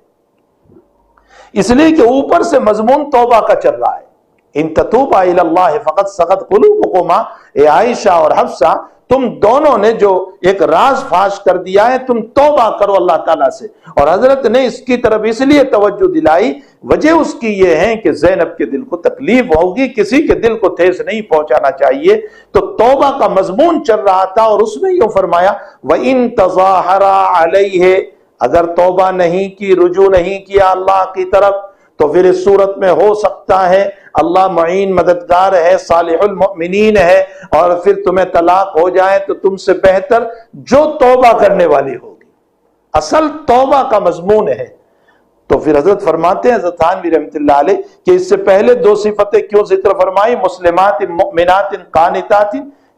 اس لیے کہ اوپر سے مضمون توبہ کا چل رہا ہے۔ ان تتوبا الی اللہ فقد سقط قلوبکما، اے عائشہ اور حفصہ تم دونوں نے جو ایک راز فاش کر دیا ہے، تم توبہ کرو اللہ تعالیٰ سے۔ اور حضرت نے اس کی طرف اس لیے توجہ دلائی، وجہ اس کی یہ ہے کہ زینب کے دل کو تکلیف ہوگی، کسی کے دل کو ٹھیس نہیں پہنچانا چاہیے، تو توبہ کا مضمون چل رہا تھا۔ اور اس میں یوں فرمایا وَإِن تَظَاهَرَا عَلَيْهِ، اگر توبہ نہیں کی، رجوع نہیں کیا اللہ کی طرف، تو پھر اس صورت میں ہو سکتا ہے اللہ معین مددگار ہے، صالح المؤمنین ہے، اور پھر تمہیں طلاق ہو جائے تو تم سے بہتر جو توبہ کرنے والی ہوگی۔ اصل توبہ کا مضمون ہے۔ تو پھر حضرت فرماتے ہیں حضرت تھانوی رحمۃ اللہ علیہ کہ اس سے پہلے دو صفتیں کیوں ذکر فرمائی، مسلمات، مؤمنات، قانتات،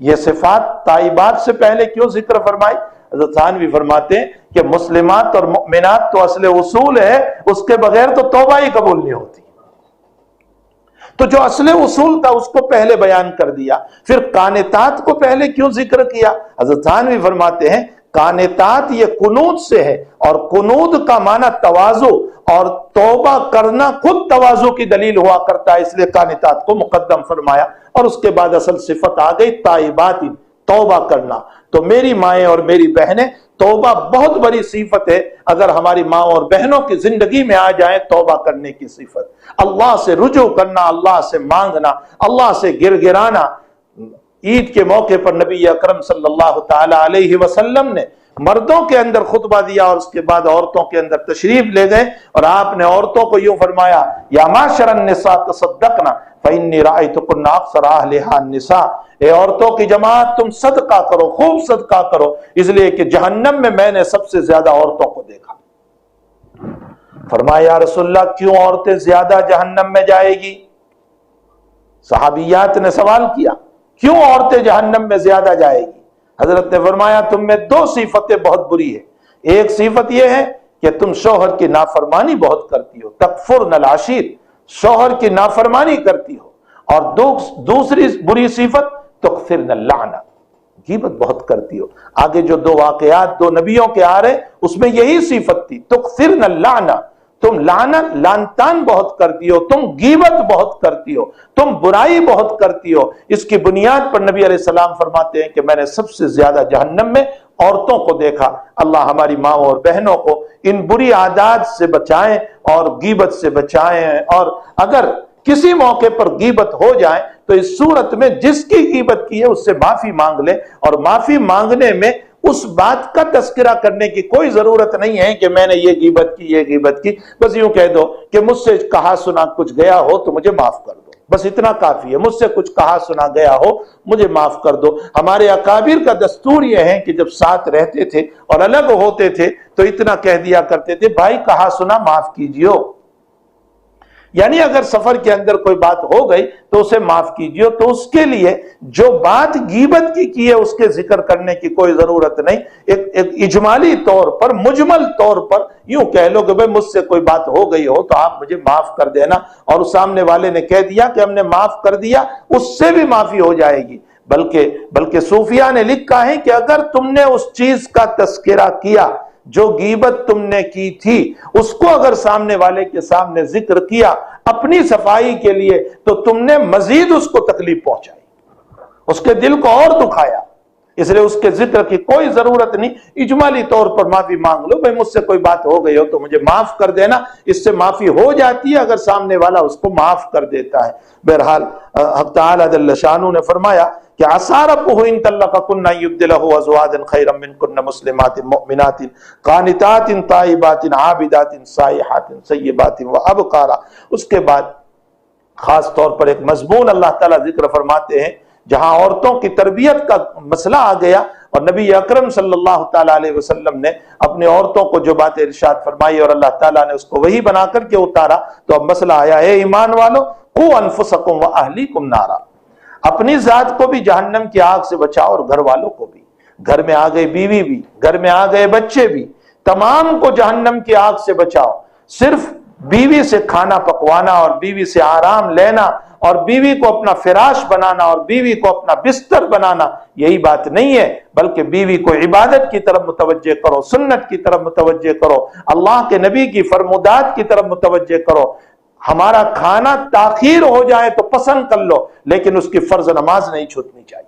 یہ صفات تائبات سے پہلے کیوں ذکر فرمائی؟ حضرت تھانوی فرماتے ہیں کہ مسلمات اور مؤمنات تو اصل اصول ہے، اس کے بغیر تو توبہ ہی قبول نہیں ہوتی۔ تو جو اصل اصول تھا اس کو پہلے بیان کر دیا، پھر قانتات کو پہلے کیوں ذکر کیا؟ حضرت تھانوی فرماتے ہیں قانتات یہ قنوت سے ہے، اور قنوت کا معنی تواضع، اور توبہ کرنا خود تواضع کی دلیل ہوا کرتا ہے، اس لیے قانتات کو مقدم فرمایا۔ اور اس کے بعد اصل صفت آ گئی تائبات، توبہ کرنا۔ تو میری مائیں اور میری بہنیں، توبہ بہت بڑی صفت ہے۔ اگر ہماری ماں اور بہنوں کی زندگی میں آ جائے توبہ کرنے کی صفت، اللہ سے رجوع کرنا، اللہ سے مانگنا، اللہ سے گر گرانا۔ عید کے موقع پر نبی اکرم صلی اللہ تعالی علیہ وسلم نے مردوں کے اندر خطبہ دیا اور اس کے بعد عورتوں کے اندر تشریف لے گئے، اور آپ نے عورتوں کو یوں فرمایا یا معاشر النساء تصدقنا فإنی رأیتکن اکثر اہلہا النساء، اے عورتوں کی جماعت تم صدقہ کرو، خوب صدقہ کرو، اس لیے کہ جہنم میں نے سب سے زیادہ عورتوں کو دیکھا۔ فرمایا یا رسول اللہ کیوں عورتیں زیادہ جہنم میں جائے گی؟ صحابیات نے سوال کیا کیوں عورتیں جہنم میں زیادہ جائے گی؟ حضرت نے فرمایا تم میں دو صفتیں بہت بری ہیں، ایک صفت یہ ہے کہ تم شوہر کی نافرمانی بہت کرتی ہو، تکفرن العشیر، شوہر کی نافرمانی کرتی ہو، اور دوسری بری صفت تکثرن اللعنہ، غیبت بہت کرتی ہو۔ آگے جو دو واقعات دو نبیوں کے آ رہے اس میں یہی صفت تھی، تکثرن اللعنہ، تم لان تان بہت کرتی ہو، تم غیبت بہت کرتی ہو، تم برائی بہت کرتی ہو۔ اس کی بنیاد پر نبی علیہ السلام فرماتے ہیں کہ میں نے سب سے زیادہ جہنم میں عورتوں کو دیکھا۔ اللہ ہماری ماں اور بہنوں کو ان بری عادات سے بچائیں اور غیبت سے بچائیں، اور اگر کسی موقع پر غیبت ہو جائے تو اس صورت میں جس کی غیبت کی ہے اس سے معافی مانگ لیں، اور معافی مانگنے میں اس بات کا تذکرہ کرنے کی کوئی ضرورت نہیں ہے کہ میں نے یہ غیبت کی، یہ غیبت کی۔ بس یوں کہہ دو کہ مجھ سے کہا سنا کچھ گیا ہو تو مجھے معاف کر دو، بس اتنا کافی ہے۔ مجھ سے کچھ کہا سنا گیا ہو مجھے معاف کر دو۔ ہمارے اکابر کا دستور یہ ہے کہ جب ساتھ رہتے تھے اور الگ ہوتے تھے تو اتنا کہہ دیا کرتے تھے، بھائی کہا سنا معاف کیجیے، یعنی اگر سفر کے اندر کوئی بات ہو گئی تو اسے معاف کیجیے۔ تو اس کے لیے جو بات غیبت کی ہے اس کے ذکر کرنے کی کوئی ضرورت نہیں۔ ایک اجمالی طور پر، مجمل طور پر یوں کہہ لو کہ بھئی مجھ سے کوئی بات ہو گئی ہو تو آپ مجھے معاف کر دینا، اور سامنے والے نے کہہ دیا کہ ہم نے معاف کر دیا، اس سے بھی معافی ہو جائے گی۔ بلکہ صوفیاء نے لکھا ہے کہ اگر تم نے اس چیز کا تذکرہ کیا جو غیبت تم نے کی تھی، اس کو اگر سامنے والے کے سامنے ذکر کیا اپنی صفائی کے لیے، تو تم نے مزید اس کو تکلیف پہنچائی، اس کے دل کو اور دکھایا۔ اس لیے اس کے ذکر کی کوئی ضرورت نہیں، اجمالی طور پر معافی مانگ لو، بھئی مجھ سے کوئی بات ہو گئی ہو تو مجھے معاف کر دینا، اس سے معافی ہو جاتی ہے اگر سامنے والا اس کو معاف کر دیتا ہے۔ بہرحال حق تعالی جل شانہ نے فرمایا کہ عسیٰ ربہ ان طلقکن ان یبدلہ ازواجا خیرا منکن مسلمات مؤمنات قانتات تائبات عابدات سائحات ثیبات وابکارا۔ اس کے بعد خاص طور پر ایک مضمون اللہ تعالیٰ ذکر فرماتے ہیں جہاں عورتوں کی تربیت کا مسئلہ آ گیا، اور نبی اکرم صلی اللہ تعالیٰ علیہ وسلم نے اپنے عورتوں کو جو باتیں ارشاد فرمائی اور اللہ تعالیٰ نے اس کو وحی بنا کر کے اتارا، تو اب مسئلہ آیا ہے ایمان والو قوا انفسکم واہلیکم نارا، اپنی ذات کو بھی جہنم کی آگ سے بچاؤ اور گھر والوں کو بھی۔ گھر میں آ گئے بیوی بھی، گھر میں آ گئے بچے بھی، تمام کو جہنم کی آگ سے بچاؤ۔ صرف بیوی سے کھانا پکوانا اور بیوی سے آرام لینا اور بیوی کو اپنا فراش بنانا اور بیوی کو اپنا بستر بنانا یہی بات نہیں ہے، بلکہ بیوی کو عبادت کی طرف متوجہ کرو، سنت کی طرف متوجہ کرو، اللہ کے نبی کی فرمودات کی طرف متوجہ کرو۔ ہمارا کھانا تاخیر ہو جائے تو پسند کر لو، لیکن اس کی فرض نماز نہیں چھوٹنی چاہیے۔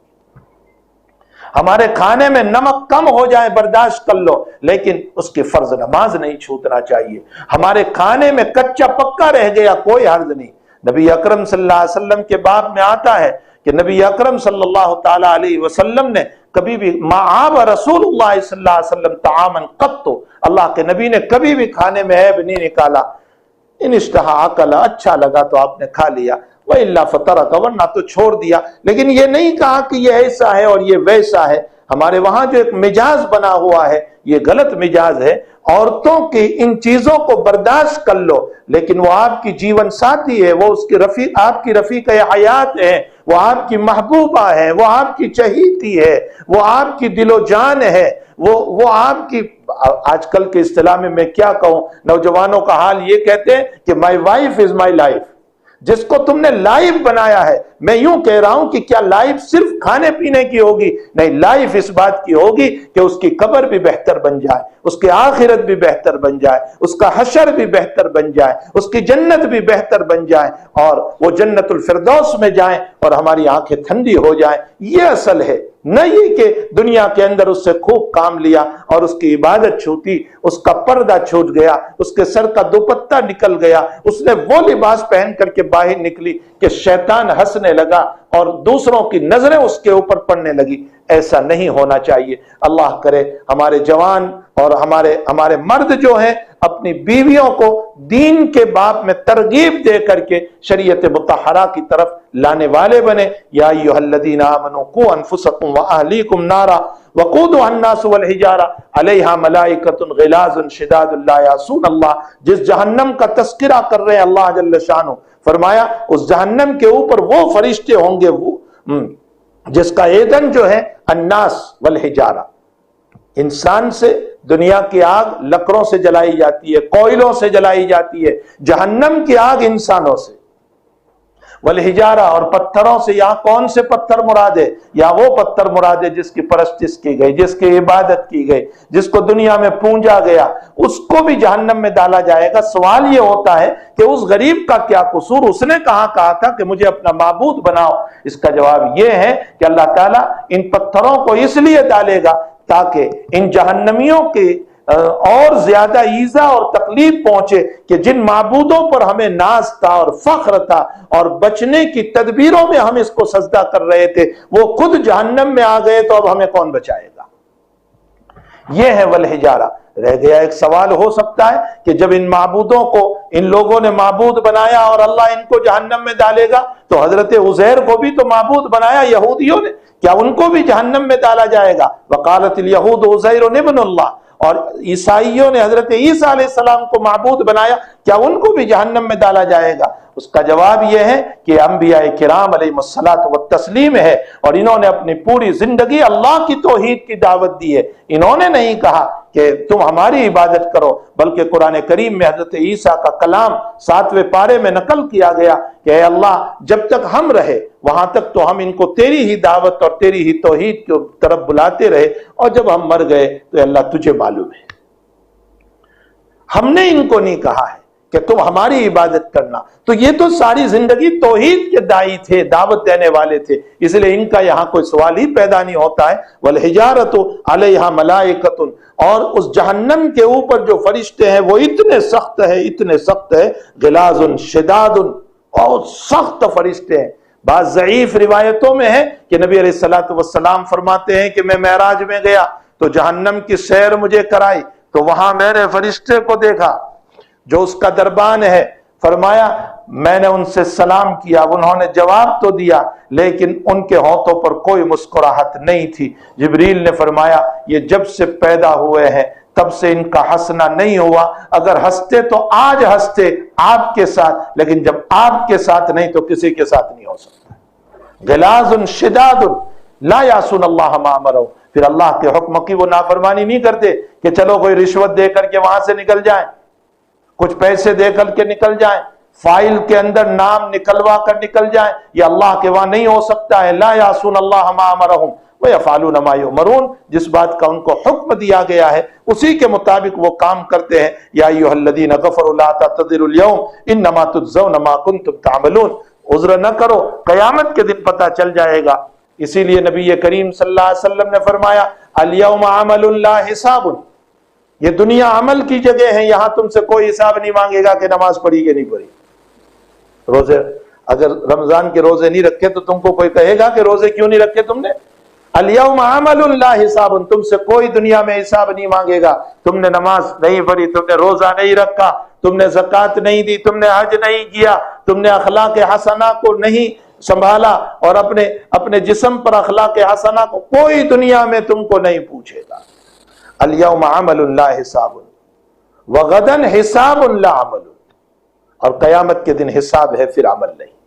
ہمارے کھانے میں نمک کم ہو جائے برداشت کر لو، لیکن اس کی فرض نماز نہیں چھوٹنا چاہیے۔ ہمارے کھانے میں کچا پکا رہ گیا کوئی حرج نہیں۔ نبی اکرم صلی اللہ علیہ وسلم کے باب میں آتا ہے کہ نبی اکرم صلی اللہ تعالیٰ علیہ وسلم نے کبھی بھی معاب رسول اللہ صلی اللہ علیہ وسلم طعاما قط، اللہ کے نبی نے کبھی بھی کھانے میں عیب نہیں نکالا۔ ان اشتہا اکلا، اچھا لگا تو آپ نے کھا لیا، وَإِلَّا فَتَرَكَ، ورنہ تو چھوڑ دیا۔ لیکن یہ نہیں کہا کہ یہ ایسا ہے اور یہ ویسا ہے۔ ہمارے وہاں جو ایک مجاز بنا ہوا ہے یہ غلط مجاز ہے۔ عورتوں کی ان چیزوں کو برداشت کر لو، لیکن وہ آپ کی جیون ساتھی ہے، وہ اس کی رفیق، آپ کی رفیق حیات ہے، وہ آپ کی محبوبہ ہے، وہ آپ کی چہیتی ہے، وہ آپ کی دل و جان ہے، وہ آپ کی، آج کل کے اصطلاح میں کیا کہوں، نوجوانوں کا حال یہ کہتے ہیں کہ my wife is my life. جس کو تم نے لائف بنایا ہے، میں یوں کہہ رہا ہوں کہ کیا لائف صرف کھانے پینے کی ہوگی؟ نہیں، لائف اس بات کی ہوگی کہ اس کی قبر بھی بہتر بن جائے، اس کی آخرت بھی بہتر بن جائے، اس کا حشر بھی بہتر بن جائے، اس کی جنت بھی بہتر بن جائے، اور وہ جنت الفردوس میں جائیں اور ہماری آنکھیں ٹھنڈی ہو جائیں۔ یہ اصل ہے، نہ یہ کہ دنیا کے اندر اس سے خوب کام لیا اور اس کی عبادت چھوٹی، اس کا پردہ چھوٹ گیا، اس کے سر کا دوپٹہ نکل گیا، اس نے وہ لباس پہن کر کے باہر نکلی کہ شیطان ہنسنے لگا اور دوسروں کی نظریں اس کے اوپر پڑنے لگی۔ ایسا نہیں ہونا چاہیے۔ اللہ کرے ہمارے جوان اور ہمارے مرد جو ہیں اپنی بیویوں کو دین کے باب میں ترغیب دے کر کے شریعت مطہرہ کی طرف لانے والے بنے۔ یا ایھا الذین آمنوا قوا انفسکم واہلیکم نارا وقودها الناس والحجارہ علیہا ملائکۃ غلاظ شداد لا یعصون اللہ۔ جس جہنم کا تذکرہ کر رہے ہیں اللہ جل شانہ، فرمایا اس جہنم کے اوپر وہ فرشتے ہوں گے وہ جس کا ایندھن جو ہے الناس والحجارہ، انسان سے دنیا کی آگ لکڑوں سے جلائی جاتی ہے، کوئلوں سے جلائی جاتی ہے، جہنم کی آگ انسانوں سے۔ والحجارہ، اور پتھروں سے یہاں کون سے پتھر مراد ہے؟ یا وہ پتھر مراد ہے جس کی پرستش کی گئی، جس کی عبادت کی گئی، جس کو دنیا میں پونجا گیا، اس کو بھی جہنم میں ڈالا جائے گا۔ سوال یہ ہوتا ہے کہ اس غریب کا کیا قصور؟ اس نے کہا تھا کہ مجھے اپنا معبود بناؤ؟ اس کا جواب یہ ہے کہ اللہ تعالیٰ ان پتھروں کو اس لیے ڈالے گا تاکہ ان جہنمیوں کے اور زیادہ ایذا اور تکلیف پہنچے کہ جن معبودوں پر ہمیں ناز تھا اور فخر تھا اور بچنے کی تدبیروں میں ہم اس کو سجدہ کر رہے تھے، وہ خود جہنم میں آ گئے تو اب ہمیں کون بچائے گا؟ یہ ہے والحجارہ۔ رہ گیا ایک سوال ہو سکتا ہے کہ جب ان معبودوں کو ان لوگوں نے معبود بنایا اور اللہ ان کو جہنم میں ڈالے گا تو حضرت عزیر کو بھی تو معبود بنایا یہودیوں نے، کیا ان کو بھی جہنم میں ڈالا جائے گا؟ وقالت الیہود عزیر ابن اللہ، اور عیسائیوں نے حضرت عیسیٰ علیہ السلام کو معبود بنایا، کیا ان کو بھی جہنم میں ڈالا جائے گا؟ اس کا جواب یہ ہے کہ انبیاء کرام علیہ الصلوۃ والتسلیم ہے، اور انہوں نے اپنی پوری زندگی اللہ کی توحید کی دعوت دی ہے۔ انہوں نے نہیں کہا کہ تم ہماری عبادت کرو، بلکہ قرآن کریم میں حضرت عیسیٰ کا کلام 7ویں پارے میں نقل کیا گیا کہ اے اللہ جب تک ہم رہے وہاں تک تو ہم ان کو تیری ہی دعوت اور تیری ہی توحید کی طرف بلاتے رہے، اور جب ہم مر گئے تو اللہ تجھے معلوم ہے، ہم نے ان کو نہیں کہا ہے کہ تم ہماری عبادت کرنا۔ تو یہ تو ساری زندگی توحید کے داعی تھے، دعوت دینے والے تھے، اس لیے ان کا یہاں کوئی سوال ہی پیدا نہیں ہوتا ہے۔ والحجارۃ علیہا ملائکۃ، اور اس جہنم کے اوپر جو فرشتے ہیں وہ اتنے سخت ہے، غلاظ شداد، اور سخت فرشتے ہیں۔ بعض ضعیف روایتوں میں ہے کہ نبی علیہ الصلوۃ والسلام فرماتے ہیں کہ میں معراج میں گیا تو جہنم کی سیر مجھے کرائی، تو وہاں میں نے فرشتے کو دیکھا جو اس کا دربان ہے، فرمایا میں نے ان سے سلام کیا، انہوں نے جواب تو دیا لیکن ان کے ہونٹوں پر کوئی مسکراہٹ نہیں تھی۔ جبریل نے فرمایا یہ جب سے پیدا ہوئے ہیں تب سے ان کا ہنسنا نہیں ہوا، اگر ہنستے تو آج ہنستے آپ کے ساتھ، لیکن جب آپ کے ساتھ نہیں تو کسی کے ساتھ نہیں ہو سکتا۔ غلاظ شداد لا یعصون اللہ ما امرہم، پھر اللہ کے حکم کی وہ نافرمانی نہیں کرتے کہ چلو کوئی رشوت دے کر کے وہاں سے نکل جائیں، کچھ پیسے دے کر کے نکل جائیں، فائل کے اندر نام نکلوا کر نکل جائیں، یہ اللہ کے وہاں نہیں ہو سکتا ہے۔ لا یعصون اللہ ما امرہم ویفعلون ما یؤمرون، جس بات کا ان کو حکم دیا گیا ہے اسی کے مطابق وہ کام کرتے ہیں۔ یا ایھا الذین کفروا لا تعتذروا اليوم انما تجزون ما کنتم تعملون، عذر نہ کرو، قیامت کے دن پتہ چل جائے گا۔ اسی لیے نبی کریم صلی اللہ علیہ وسلم نے فرمایا الیوم عمل لا حساب، یہ دنیا عمل کی جگہ ہے، یہاں تم سے کوئی حساب نہیں مانگے گا کہ نماز پڑھی کہ نہیں پڑھی۔ روزے اگر رمضان کے روزے نہیں رکھے تو تم کو کوئی کہے گا کہ روزے کیوں نہیں رکھے تم نے؟ الیوم عمل لا حساب، تم سے کوئی دنیا میں حساب نہیں مانگے گا، تم نے نماز نہیں پڑھی، تم نے روزہ نہیں رکھا، تم نے زکوٰۃ نہیں دی، تم نے حج نہیں کیا، تم نے اخلاق حسنہ کو نہیں سنبھالا، اور اپنے جسم پر اخلاق حسنہ کو کوئی دنیا میں تم کو نہیں پوچھے گا۔ الیوم عمل لا حساب وغدا حساب لا عمل، اور قیامت کے دن حساب ہے پھر عمل نہیں۔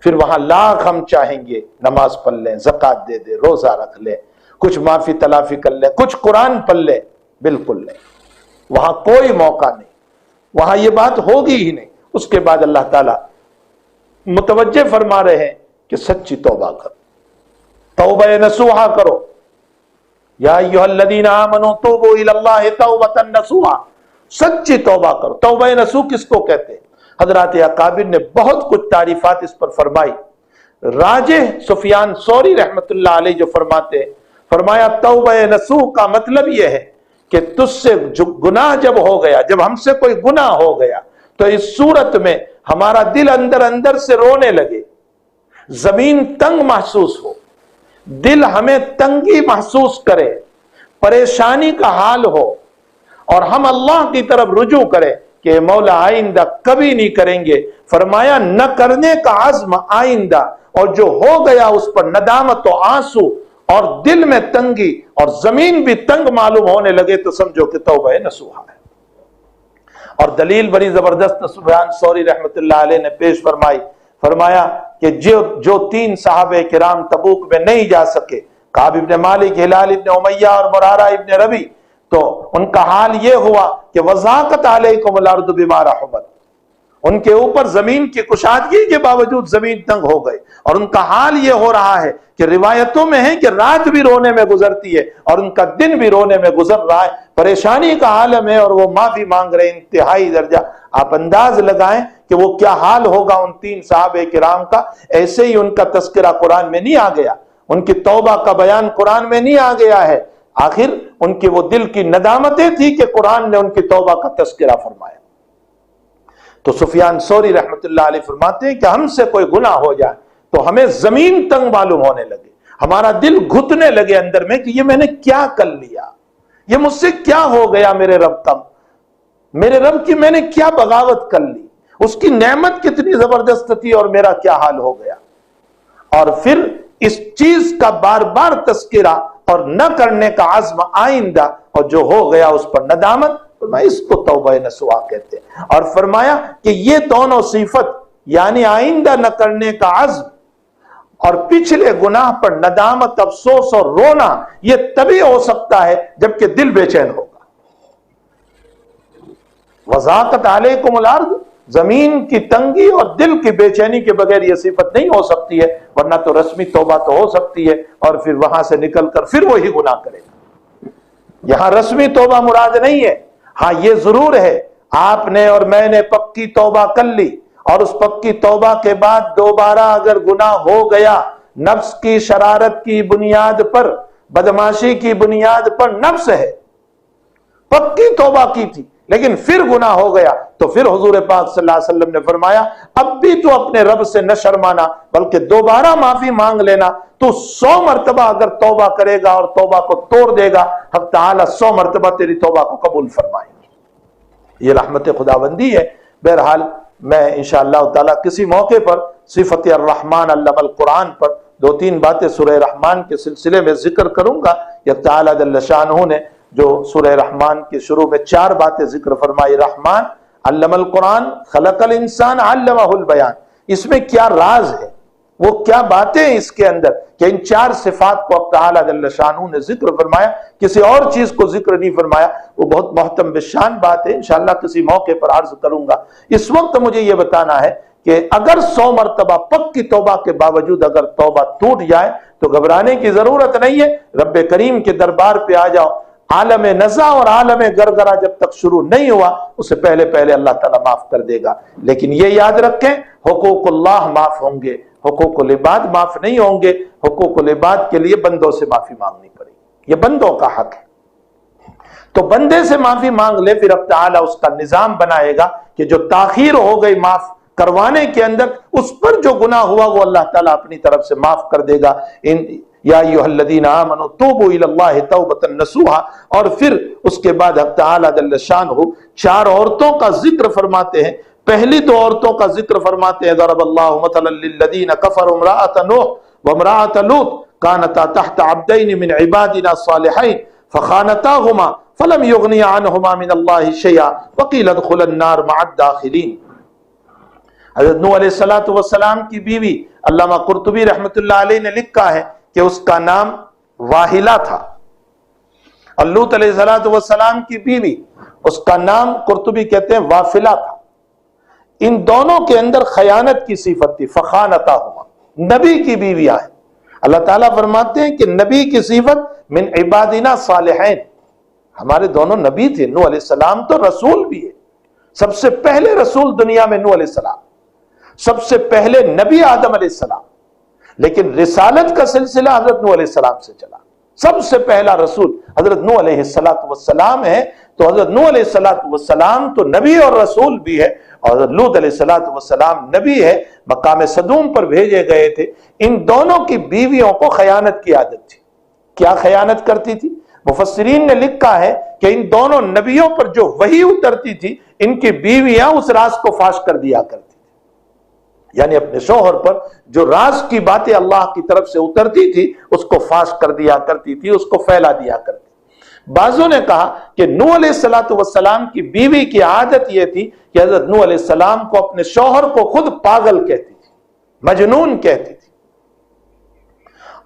پھر وہاں لاکھ ہم چاہیں گے نماز پڑھ لیں، زکوٰۃ دے دیں، روزہ رکھ لیں، کچھ معافی تلافی کر لیں، کچھ قرآن پڑھ لیں، بالکل نہیں، وہاں کوئی موقع نہیں، وہاں یہ بات ہوگی ہی نہیں۔ اس کے بعد اللہ تعالیٰ متوجہ فرما رہے ہیں کہ سچی توبہ کرو، توبہ نصوحہ کرو۔ یا ایھا الذین آمنوا توبوا الی اللہ توبۃ نصوحا، سچی توبہ کرو۔ توبہ نصوح کس کو کہتے ہیں؟ حضرات اکابر نے بہت کچھ تعریفات اس پر فرمائی۔ راجح سفیان ثوری رحمت اللہ علیہ جو فرماتے ہیں، فرمایا توبہ نصوح کا مطلب یہ ہے کہ تجھ سے جو گناہ جب ہو گیا، جب ہم سے کوئی گناہ ہو گیا تو اس صورت میں ہمارا دل اندر اندر سے رونے لگے، زمین تنگ محسوس ہو، دل ہمیں تنگی محسوس کرے، پریشانی کا حال ہو، اور ہم اللہ کی طرف رجوع کریں کہ مولا آئندہ کبھی نہیں کریں گے۔ فرمایا نہ کرنے کا عزم آئندہ، اور جو ہو گیا اس پر ندامت و آنسو اور دل میں تنگی اور زمین بھی تنگ معلوم ہونے لگے تو سمجھو کہ توبہ نصوحہ ہے۔ اور دلیل بڑی زبردست سفیان ثوری رحمت اللہ علیہ نے پیش فرمائی، فرمایا کہ جو 3 صحابہ کرام تبوک میں نہیں جا سکے، کعب ابن مالک، ہلال ابن امیہ اور مرارہ ابن ربی، تو ان کا حال یہ ہوا کہ وضاقت علیکم الارض بما رحبت، ان کے اوپر زمین کی کشادگی کے باوجود زمین تنگ ہو گئی، اور ان کا حال یہ ہو رہا ہے کہ روایتوں میں ہے کہ رات بھی رونے میں گزرتی ہے اور ان کا دن بھی رونے میں گزر رہا ہے، پریشانی کا عالم ہے، اور وہ معافی مانگ رہے ہیں انتہائی درجہ۔ آپ انداز لگائیں کہ وہ کیا حال ہوگا ان 3 صحابہ کرام کا۔ ایسے ہی ان کا تذکرہ قرآن میں نہیں آ گیا، ان کی توبہ کا بیان قرآن میں نہیں آ گیا ہے، آخر ان کی وہ دل کی ندامتیں تھی کہ قرآن نے ان کی توبہ کا تذکرہ فرمایا۔ تو سفیان ثوری رحمت اللہ علیہ فرماتے ہیں کہ ہم سے کوئی گناہ ہو جائے تو ہمیں زمین تنگ معلوم ہونے لگے، ہمارا دل گھٹنے لگے اندر میں کہ یہ میں نے کیا کر لیا، یہ مجھ سے کیا ہو گیا، میرے رب کا، میرے رب کی میں نے کیا بغاوت کر لی، اس کی نعمت کتنی زبردست تھی اور میرا کیا حال ہو گیا۔ اور پھر اس چیز کا بار بار تذکرہ اور نہ کرنے کا عزم آئندہ، اور جو ہو گیا اس پر ندامت، فرمایا اس کو توبہ نصوحہ کہتے ہیں۔ اور فرمایا کہ یہ دونوں صفت یعنی آئندہ نہ کرنے کا عزم اور پچھلے گناہ پر ندامت، افسوس اور رونا، یہ تبھی ہو سکتا ہے جبکہ دل بے چین ہوگا۔ وضاقت علیکم الارض، زمین کی تنگی اور دل کی بے چینی کے بغیر یہ صفت نہیں ہو سکتی ہے، ورنہ تو رسمی توبہ تو ہو سکتی ہے اور پھر وہاں سے نکل کر پھر وہی گناہ کرے گا۔ یہاں رسمی توبہ مراد نہیں ہے، ہاں یہ ضرور ہے آپ نے اور میں نے پکی توبہ کر لی، اور اس پکی توبہ کے بعد دوبارہ اگر گناہ ہو گیا نفس کی شرارت کی بنیاد پر، بدماشی کی بنیاد پر، نفس ہے، پکی توبہ کی تھی لیکن پھر گناہ ہو گیا، تو پھر حضور پاک صلی اللہ علیہ وسلم نے فرمایا اب بھی تو اپنے رب سے نہ شرمانا بلکہ دوبارہ معافی مانگ لینا۔ تو 100 مرتبہ اگر توبہ کرے گا اور توبہ کو توڑ دے گا، حق تعالی 100 مرتبہ تیری توبہ کو قبول فرمائے گا۔ یہ رحمت خداوندی ہے۔ بہرحال میں انشاءاللہ تعالی کسی موقع پر صفت الرحمن علم القرآن پر 2-3 باتیں سورہ رحمان کے سلسلے میں ذکر کروں گا۔ یا تعالی جل شانہ نے جو سورہ رحمان کے شروع میں 4 باتیں ذکر فرمائی، رحمان علم القرآن، خلق الانسان، علمہ البیان، اس میں کیا راز ہے، وہ کیا باتیں اس کے اندر کہ ان 4 صفات کو اب تعالی جل شانہ نے ذکر فرمایا، کسی اور چیز کو ذکر نہیں فرمایا، وہ بہت محتم بشان بات ہے، انشاءاللہ کسی موقع پر عرض کروں گا۔ اس وقت مجھے یہ بتانا ہے کہ اگر 100 مرتبہ پکی توبہ کے باوجود اگر توبہ ٹوٹ جائے تو گھبرانے کی ضرورت نہیں ہے، رب کریم کے دربار پہ آ جاؤ۔ عالم نزا اور عالم گرگرا جب تک شروع نہیں ہوا اسے پہلے پہلے اللہ تعالیٰ معاف کر دے گا، لیکن یہ یاد رکھیں حقوق اللہ معاف ہوں گے، حقوق العباد معاف نہیں ہوں گے۔ حقوق العباد کے لیے بندوں سے معافی مانگنی پڑے گی، یہ بندوں کا حق ہے، تو بندے سے معافی مانگ لے، پھر اب تعالیٰ اس کا نظام بنائے گا کہ جو تاخیر ہو گئی معاف کروانے کے اندر، اس پر جو گناہ ہوا وہ اللہ تعالیٰ اپنی طرف سے معاف کر دے گا۔ یا ایھا الذین آمنوا توبوا الی اللہ توبۃ نصوحا، اور پھر اس کے بعد حق تعالی جل شانہ 4 عورتوں کا ذکر فرماتے ہیں۔ پہلی 2 عورتوں کا ذکر فرماتے ہیں، ضرب اللہ مثلا للذین کفروا امرأۃ نوح وامرأۃ لوط كانتا تحت عبدین من عبادنا الصالحین فخانتاہما فلم یغنیا عنہما من اللہ شیئا وقیل ادخلا النار مع الداخلین۔ حضرت نوح علیہ السلام کی بیوی، علامہ قرطبی رحمۃ اللہ علیہ نے لکھا ہے کہ اس کا نام واہلہ تھا، اور لوط علیہ السلام کی بیوی اس کا نام قرطبی کہتے ہیں وافلہ تھا۔ ان دونوں کے اندر خیانت کی صفت تھی، فخانتاہما، نبی کی بیویاں ہیں۔ اللہ تعالیٰ فرماتے ہیں کہ نبی کی صفت من عبادنا صالحین، ہمارے دونوں نبی تھے، نوح علیہ السلام تو رسول بھی ہے، سب سے پہلے رسول دنیا میں نوح علیہ السلام، سب سے پہلے نبی آدم علیہ السلام، لیکن رسالت کا سلسلہ حضرت نوح علیہ السلام سے چلا۔ سب سے پہلا رسول حضرت نوح علیہ السلام ہے، تو حضرت نوح علیہ السلام تو نبی اور رسول بھی ہے، اور حضرت لوط علیہ السلام نبی ہے، مقام صدوم پر بھیجے گئے تھے۔ ان دونوں کی بیویوں کو خیانت کی عادت تھی۔ کیا خیانت کرتی تھی؟ مفسرین نے لکھا ہے کہ ان دونوں نبیوں پر جو وحی اترتی تھی، ان کی بیویاں اس راز کو فاش کر دیا کرتی، یعنی اپنے شوہر پر جو راز کی باتیں اللہ کی طرف سے اترتی تھی اس کو فاش کر دیا کرتی تھی، اس کو پھیلا دیا کرتی تھی۔ بعضوں نے کہا کہ نوح علیہ السلام کی بیوی کی عادت یہ تھی کہ حضرت نوح علیہ السلام کو اپنے شوہر کو خود پاگل کہتی تھی، مجنون کہتی تھی،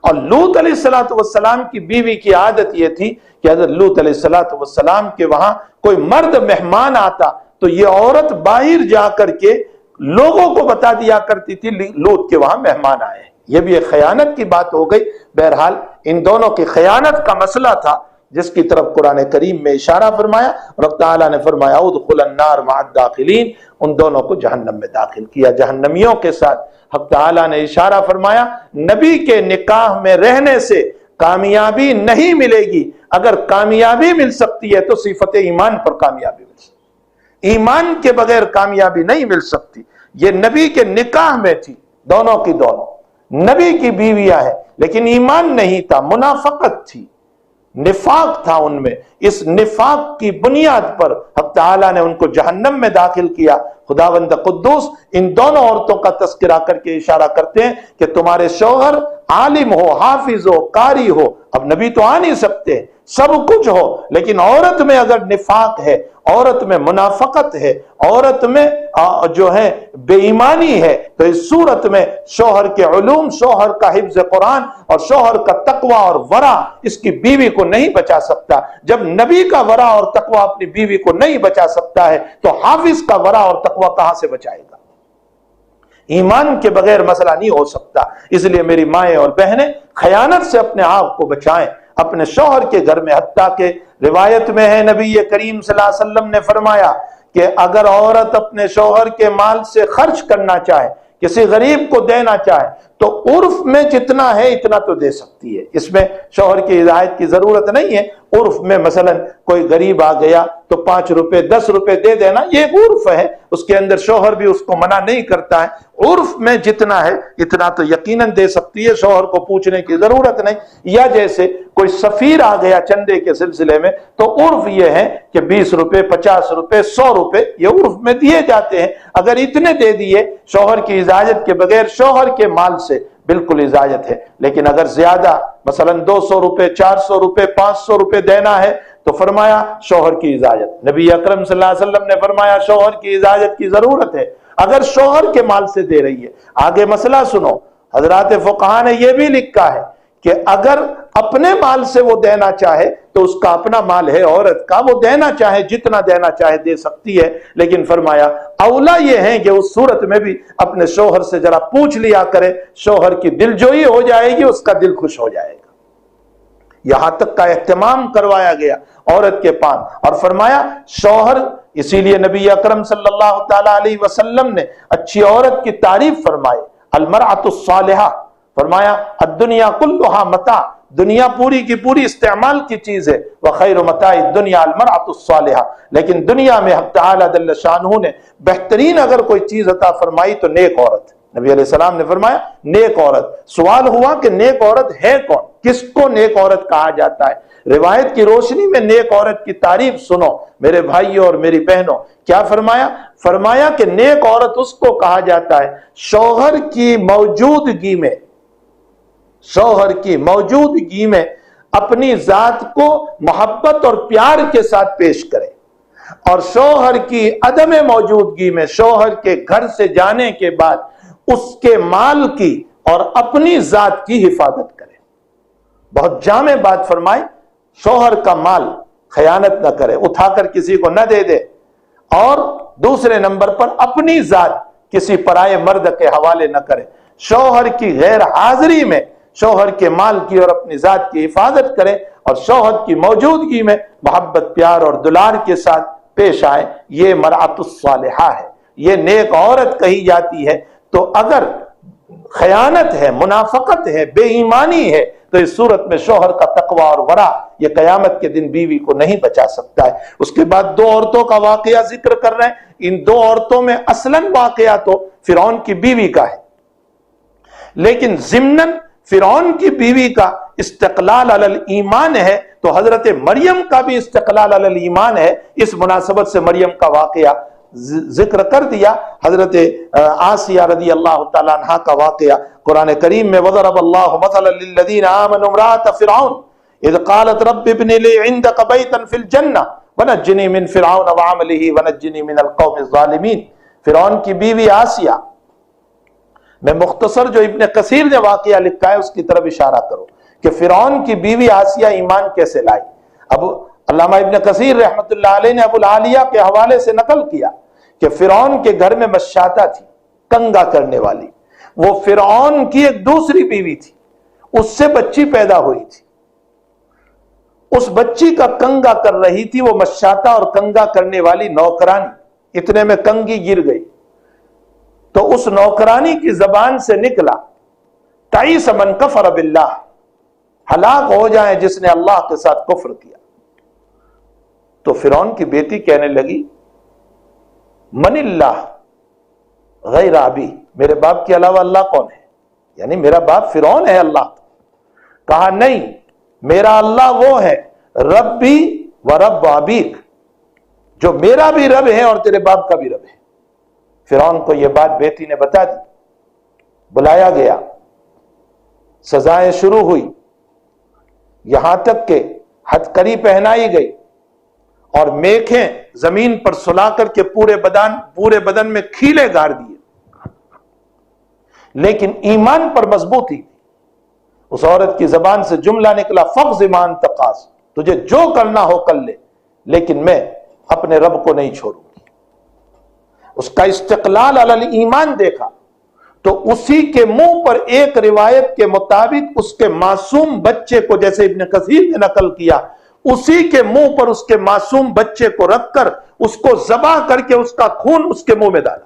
اور لوط علیہ السلام کی بیوی کی عادت یہ تھی کہ حضرت لوط علیہ السلام کے وہاں کوئی مرد مہمان آتا تو یہ عورت باہر جا کر کے لوگوں کو بتا دیا کرتی تھی لوط کے وہاں مہمان آئے ہیں۔ یہ بھی ایک خیانت کی بات ہو گئی۔ بہرحال ان دونوں کی خیانت کا مسئلہ تھا جس کی طرف قرآن کریم میں اشارہ فرمایا، اور اللہ تعالیٰ نے فرمایا ادخل النار مع الداخلین، ان دونوں کو جہنم میں داخل کیا، جہنمیوں کے ساتھ۔ حق تعالیٰ نے اشارہ فرمایا نبی کے نکاح میں رہنے سے کامیابی نہیں ملے گی، اگر کامیابی مل سکتی ہے تو صفت ایمان پر کامیابی مل سکتی، ایمان کے بغیر کامیابی نہیں مل سکتی۔ یہ نبی کے نکاح میں تھی، دونوں کی دونوں نبی کی بیویاں ہیں، لیکن ایمان نہیں تھا، منافقت تھی، نفاق تھا ان میں۔ اس نفاق کی بنیاد پر حق تعالیٰ نے ان کو جہنم میں داخل کیا۔ خداوند قدوس ان دونوں عورتوں کا تذکرہ کر کے اشارہ کرتے ہیں کہ تمہارے شوہر عالم ہو، حافظ ہو، قاری ہو، اب نبی تو آ نہیں سکتے، سب کچھ ہو، لیکن عورت میں اگر نفاق ہے، عورت میں منافقت ہے، عورت میں جو ہے بے ایمانی ہے، تو اس صورت میں شوہر کے علوم، شوہر کا حفظ قرآن اور شوہر کا تقوی اور ورع اس کی بیوی کو نہیں بچا سکتا۔ جب نبی کا ورع اور تقوی اپنی بیوی کو نہیں بچا سکتا ہے تو حافظ کا ورع اور تقوی کہاں سے بچائے گا؟ ایمان کے بغیر مسئلہ نہیں ہو سکتا۔ اس لیے میری مائیں اور بہنیں خیانت سے اپنے آپ کو بچائیں اپنے شوہر کے گھر میں، حتیٰ کہ روایت میں ہے نبی کریم صلی اللہ علیہ وسلم نے فرمایا کہ اگر عورت اپنے شوہر کے مال سے خرچ کرنا چاہے، کسی غریب کو دینا چاہے، تو عرف میں جتنا ہے اتنا تو دے سکتی ہے، اس میں شوہر کی ہدایت کی ضرورت نہیں ہے۔ عرف میں مثلا کوئی غریب آ گیا تو 5 روپے 10 روپے دے دینا، یہ ایک عرف ہے، اس کے اندر شوہر بھی اس کو منع نہیں کرتا ہے۔ عرف میں جتنا ہے اتنا تو یقیناً دے سکتی ہے، شوہر کو پوچھنے کی ضرورت نہیں۔ یا جیسے کوئی سفیر آ گیا چندے کے سلسلے میں تو عرف یہ ہے کہ 20 روپے 50 روپے 100 روپے یہ عرف میں دیے جاتے ہیں۔ اگر اتنے دے دیے شوہر کی اجازت کے بغیر، شوہر کے مال سے بالکل اجازت ہے، لیکن اگر زیادہ مثلا 200 روپے 400 روپے 500 روپے دینا ہے تو فرمایا شوہر کی اجازت۔ نبی اکرم صلی اللہ علیہ وسلم نے فرمایا شوہر کی اجازت کی ضرورت ہے اگر شوہر کے مال سے دے رہی ہے۔ آگے مسئلہ سنو، حضرات فقہاء نے یہ بھی لکھا ہے کہ اگر اپنے مال سے وہ دینا چاہے تو اس کا اپنا مال ہے عورت کا، وہ دینا چاہے جتنا دینا چاہے دے سکتی ہے، لیکن فرمایا اولا یہ ہے کہ اس صورت میں بھی اپنے شوہر سے ذرا پوچھ لیا کرے، شوہر کی دلجوئی ہو جائے گی، اس کا دل خوش ہو جائے گا۔ یہاں تک کا اہتمام کروایا گیا عورت کے پاس، اور فرمایا شوہر، اسی لیے نبی اکرم صلی اللہ تعالی علیہ وسلم نے اچھی عورت کی تعریف فرمائی، المرأۃ الصالحہ، فرمایا الدنیا کلھا متاع، دنیا پوری کی پوری استعمال کی چیز ہے، وخیر متاع الدنیا المرأۃ الصالحہ، لیکن دنیا میں حق تعالی جل شانہ نے بہترین اگر کوئی چیز عطا فرمائی تو نیک عورت۔ نبی علیہ السلام نے فرمایا نیک عورت۔ سوال ہوا کہ نیک عورت ہے کون، کس کو نیک عورت کہا جاتا ہے؟ روایت کی روشنی میں نیک عورت کی تعریف سنو میرے بھائیوں اور میری بہنوں۔ کیا فرمایا؟ فرمایا کہ نیک عورت اس کو کہا جاتا ہے شوہر کی موجودگی میں، شوہر کی موجودگی میں اپنی ذات کو محبت اور پیار کے ساتھ پیش کرے، اور شوہر کی عدم موجودگی میں، شوہر کے گھر سے جانے کے بعد اس کے مال کی اور اپنی ذات کی حفاظت کرے۔ بہت جامع بات فرمائی، شوہر کا مال خیانت نہ کرے، اٹھا کر کسی کو نہ دے دے، اور دوسرے نمبر پر اپنی ذات کسی پرائے مرد کے حوالے نہ کرے، شوہر کی غیر حاضری میں شوہر کے مال کی اور اپنی ذات کی حفاظت کرے، اور شوہر کی موجودگی میں محبت پیار اور دلار کے ساتھ پیش آئے۔ یہ مرأۃ الصالحہ ہے، یہ نیک عورت کہی جاتی ہے۔ تو اگر خیانت ہے، منافقت ہے، بے ایمانی ہے، تو اس صورت میں شوہر کا تقوی اور ورع یہ قیامت کے دن بیوی کو نہیں بچا سکتا ہے۔ اس کے بعد 2 عورتوں کا واقعہ ذکر کر رہے ہیں۔ ان 2 عورتوں میں اصلاً واقعہ تو فرعون کی بیوی کا ہے، لیکن ضمناً فرعون کی بیوی کا استقلال علی الایمان ہے تو حضرت مریم کا بھی استقلال علی الایمان ہے۔ اس مناسبت سے مریم کا واقعہ ذکر کر دیا۔ حضرت آسیہ رضی اللہ تعالیٰ عنہ کا واقعہ قرآن کریم میں وضرب اللہ مثلا للذین آمنوا امرأۃ فرعون اذ قالت رب ابن لی عندک بیتا فی الجنہ ونجنی من فرعون وعملہ ونجنی من القوم الظالمین۔ فرعون کی بیوی آسیہ، میں مختصر جو ابن کثیر نے واقعہ لکھا ہے اس کی طرف اشارہ کروں کہ فرعون کی بیوی آسیہ ایمان کیسے لائی۔ اب علامہ ابن کثیر رحمۃ اللہ علیہ نے ابو العالیہ کے حوالے سے نقل کیا کہ فرعون کے گھر میں مشاطہ تھی، کنگا کرنے والی. وہ فرعون کی ایک دوسری بیوی تھی، اس سے بچی پیدا ہوئی تھی. اس بچی کا کنگا کر رہی تھی وہ مشاطہ اور کنگا کرنے والی نوکرانی. اتنے میں کنگھی گر گئی تو اس نوکرانی کی زبان سے نکلا تعیس من کفر باللہ، ہلاک ہو جائے جس نے اللہ کے ساتھ کفر کیا. تو فرعون کی بیٹی کہنے لگی من اللہ غیر ابی، میرے باپ کے علاوہ اللہ کون ہے؟ یعنی میرا باپ فرعون ہے اللہ؟ کہا نہیں، میرا اللہ وہ ہے ربی و رب ابیک، جو میرا بھی رب ہے اور تیرے باپ کا بھی رب ہے. فرعون کو یہ بات بیٹی نے بتا دی. بلایا گیا، سزائیں شروع ہوئی، یہاں تک کہ ہتھکڑی پہنائی گئی اور میخیں زمین پر سلا کر کے پورے بدن میں کھیلے گاڑ دیے. لیکن ایمان پر مضبوطی. اس عورت کی زبان سے جملہ نکلا فقض ما انت قاض، تجھے جو کرنا ہو کر لے، لیکن میں اپنے رب کو نہیں چھوڑوں گی. اس کا استقلال علی الایمان دیکھا تو اسی کے منہ پر ایک روایت کے مطابق اس کے معصوم بچے کو، جیسے ابن کثیر نے نقل کیا، اسی کے منہ پر اس کے معصوم بچے کو رکھ کر اس کو ذبح کر کے اس کا خون اس کے منہ میں ڈالا،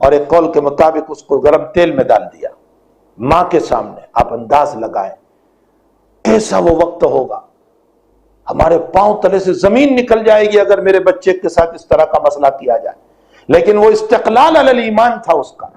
اور ایک قول کے مطابق اس کو گرم تیل میں ڈال دیا ماں کے سامنے. آپ انداز لگائیں کیسا وہ وقت ہوگا، ہمارے پاؤں تلے سے زمین نکل جائے گی اگر میرے بچے کے ساتھ اس طرح کا مسئلہ کیا جائے. لیکن وہ استقلال علی الایمان تھا اس کا،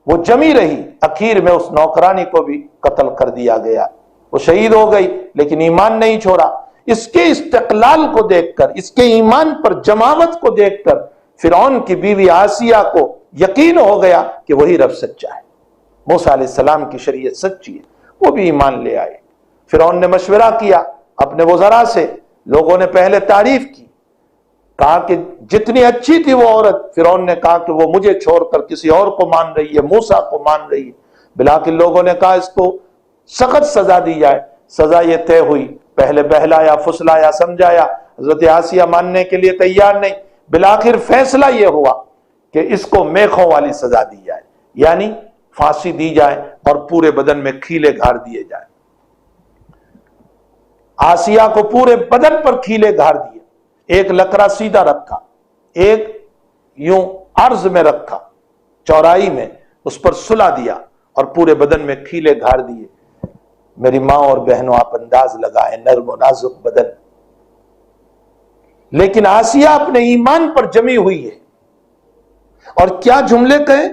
وہ جمی رہی. اخیر میں اس نوکرانی کو بھی قتل کر دیا گیا، وہ شہید ہو گئی لیکن ایمان نہیں چھوڑا. اس کے استقلال کو دیکھ کر، اس کے ایمان پر جماوت کو دیکھ کر فرعون کی بیوی آسیہ کو یقین ہو گیا کہ وہی رب سچا ہے، موسیٰ علیہ السلام کی شریعت سچی ہے. وہ بھی ایمان لے آئے. فرعون نے مشورہ کیا اپنے وزراء سے، لوگوں نے پہلے تعریف کی، کہا کہ جتنی اچھی تھی وہ عورت. فرعون نے کہا کہ وہ مجھے چھوڑ کر کسی اور کو مان رہی ہے، موسیٰ کو مان رہی ہے. بلاکن لوگوں نے کہا اس کو سخت سزا دی جائے. سزا یہ طے ہوئی، پہلے بہلایا پھسلایا سمجھایا، حضرت آسیہ ماننے کے لیے تیار نہیں. بلاخر فیصلہ یہ ہوا کہ اس کو میخوں والی سزا دی جائے، یعنی پھانسی دی جائے اور پورے بدن میں کھیلے گھاڑ دیے جائیں. آسیہ کو پورے بدن پر کھیلے گھاڑ دیے، ایک لکڑا سیدھا رکھا، ایک یوں عرض میں رکھا، چوڑائی میں، اس پر سلا دیا اور پورے بدن میں کھیلے گھاڑ دیے. میری ماں اور بہنوں آپ انداز لگائیں، نرم و نازک بدن. لیکن آسیہ اپنے ایمان پر جمی ہوئی ہے. اور کیا جملے کہیں؟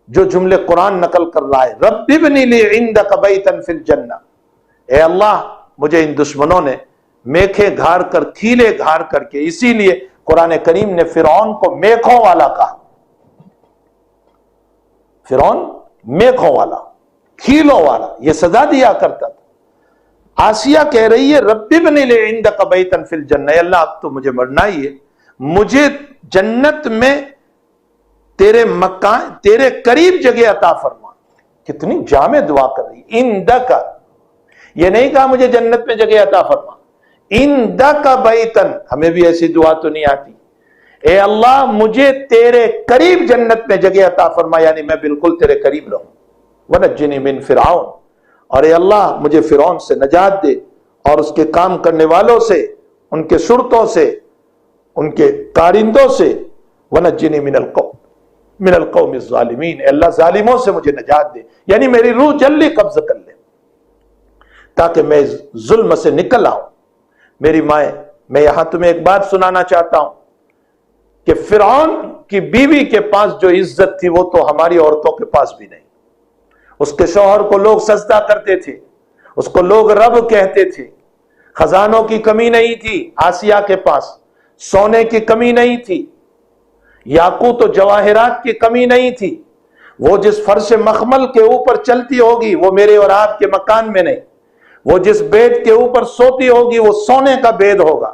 جو جملے قرآن نقل کر رہا ہے، رب ابنی لی عندک بیتا فی الجنہ، اے اللہ مجھے ان دشمنوں نے میخیں گھاڑ کر کھیلے گھاڑ کر کے، اسی لیے قرآن کریم نے فرعون کو میخوں والا کہا. فرعون میخوں والا، کھیلوں والا، یہ سزا دیا کرتا تھا. آسیہ کہہ رہی ہے رب ابنی لی عندک بیتا فی الجنہ، اے اللہ اب تو مجھے مرنا ہی ہے، مجھے جنت میں تیرے مکان، تیرے قریب جگہ عطا فرما. کتنی جامع دعا کر رہی ہے. عندک، یہ نہیں کہا مجھے جنت میں جگہ عطا فرما، عندک بیتن. ہمیں بھی ایسی دعا تو نہیں آتی. اے اللہ مجھے تیرے قریب جنت میں جگہ عطا فرما، یعنی میں بالکل تیرے قریب رہوں. ونجنی من فرعون، اور اے اللہ مجھے فرعون سے نجات دے اور اس کے کام کرنے والوں سے، ان کے شرطوں سے، ان کے کارندوں سے. ونجنی من القوم الظالمین، اے اللہ ظالموں سے مجھے نجات دے، یعنی میری روح جلدی قبض کر لے تاکہ میں ظلم سے نکل آؤں. میری مائیں، میں یہاں تمہیں ایک بات سنانا چاہتا ہوں کہ فرعون کی بیوی کے پاس جو عزت تھی وہ تو ہماری عورتوں کے پاس بھی نہیں. اس کے شوہر کو لوگ سجدہ کرتے تھے، اس کو لوگ رب کہتے تھے. خزانوں کی کمی نہیں تھی آسیہ کے پاس، سونے کی کمی نہیں تھی، یاقوت و جواہرات کی کمی نہیں تھی. وہ جس فرش مخمل کے اوپر چلتی ہوگی وہ میرے اور آپ کے مکان میں نہیں. وہ جس بیڈ کے اوپر سوتی ہوگی وہ سونے کا بیڈ ہوگا.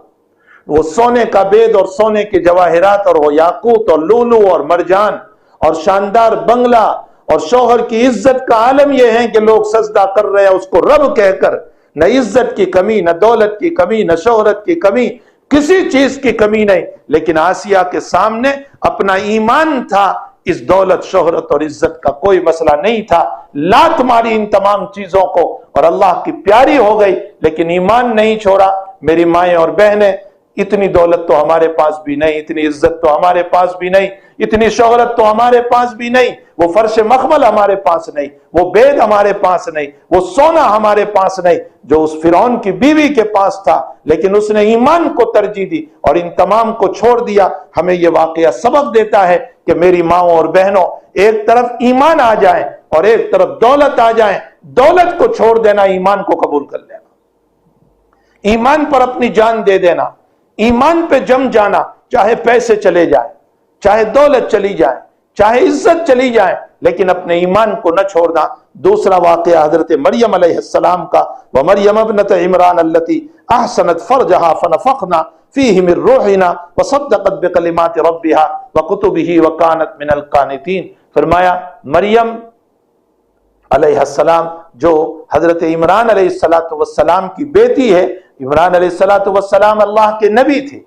وہ سونے کا بیڈ اور سونے کے جواہرات اور وہ یاقوت اور لولو اور مرجان اور شاندار بنگلہ اور شوہر کی عزت کا عالم یہ ہے کہ لوگ سجدہ کر رہے ہیں اس کو رب کہہ کر. نہ عزت کی کمی، نہ دولت کی کمی، نہ شہرت کی کمی، کسی چیز کی کمی نہیں، لیکن آسیہ کے سامنے اپنا ایمان تھا، اس دولت شہرت اور عزت کا کوئی مسئلہ نہیں تھا۔ لات ماری ان تمام چیزوں کو اور اللہ کی پیاری ہو گئی، لیکن ایمان نہیں چھوڑا۔ میری مائیں اور بہنیں، اتنی دولت تو ہمارے پاس بھی نہیں، اتنی عزت تو ہمارے پاس بھی نہیں، اتنی شہرت تو ہمارے پاس بھی نہیں، وہ فرش مخمل ہمارے پاس نہیں، وہ بیگ ہمارے پاس نہیں، وہ سونا ہمارے پاس نہیں جو اس فرعون کی بیوی کے پاس تھا، لیکن اس نے ایمان کو ترجیح دی اور ان تمام کو چھوڑ دیا۔ ہمیں یہ واقعہ سبق دیتا ہے کہ میری ماؤں اور بہنوں، ایک طرف ایمان آ جائیں اور ایک طرف دولت آ جائیں، دولت کو چھوڑ دینا، ایمان کو قبول کر لینا، ایمان پر اپنی جان دے دینا، ایمان پہ جم جانا، چاہے پیسے چلے جائیں، چاہے دولت چلی جائے، چاہے عزت چلی جائے، لیکن اپنے ایمان کو نہ چھوڑنا۔ دوسرا واقعہ حضرت مریم علیہ السلام کا، وَمَرْيَمَ ابْنَتَ عِمْرَانَ الَّتِي أَحْسَنَتْ فَرْجَهَا فَنَفَخْنَا فِيهِ مِنْ رُوحِنَا وَصَدَّقَتْ بِكَلِمَاتِ رَبِّهَا وَكُتُبِهِ وَكَانَتْ مِنَ الْقَانِتِينَ۔ فرمایا مریم علیہ السلام جو حضرت عمران علیہ السلام کی بیٹی ہے، عمران علیہ السلام اللہ کے نبی تھے،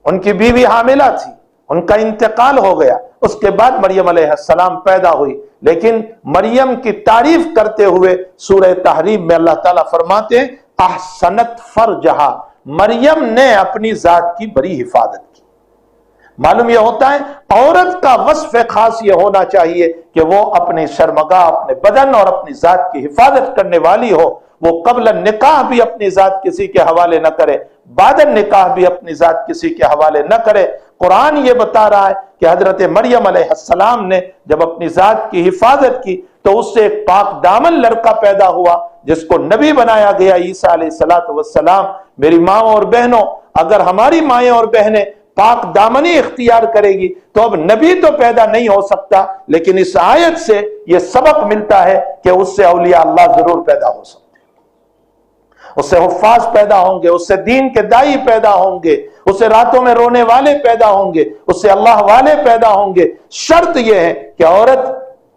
ان کی بیوی حاملہ تھی، ان کا انتقال ہو گیا، اس کے بعد مریم علیہ السلام پیدا ہوئی، لیکن مریم کی تعریف کرتے ہوئے سورہ تحریم میں اللہ تعالیٰ فرماتے ہیں احسنت فرجہا، مریم نے اپنی ذات کی بڑی حفاظت کی۔ معلوم یہ ہوتا ہے عورت کا وصف خاص یہ ہونا چاہیے کہ وہ اپنی شرمگاہ، اپنے بدن اور اپنی ذات کی حفاظت کرنے والی ہو، وہ قبل نکاح بھی اپنی ذات کسی کے حوالے نہ کرے، بعد نکاح بھی اپنی ذات کسی کے حوالے نہ کرے۔ قرآن یہ بتا رہا ہے کہ حضرت مریم علیہ السلام نے جب اپنی ذات کی حفاظت کی تو اس سے ایک پاک دامن لڑکا پیدا ہوا جس کو نبی بنایا گیا، عیسیٰ علیہ السلام۔ میری ماں اور بہنوں، اگر ہماری مائیں اور بہنیں پاک دامنی اختیار کرے گی تو اب نبی تو پیدا نہیں ہو سکتا، لیکن اس آیت سے یہ سبق ملتا ہے کہ اس سے اولیاء اللہ ضرور پیدا ہو سکتے ہیں، اس سے حفاظ پیدا ہوں گے، اس سے دین کے دائی پیدا ہوں گے، اس سے راتوں میں رونے والے پیدا ہوں گے، اس سے اللہ والے پیدا ہوں گے۔ شرط یہ ہے کہ عورت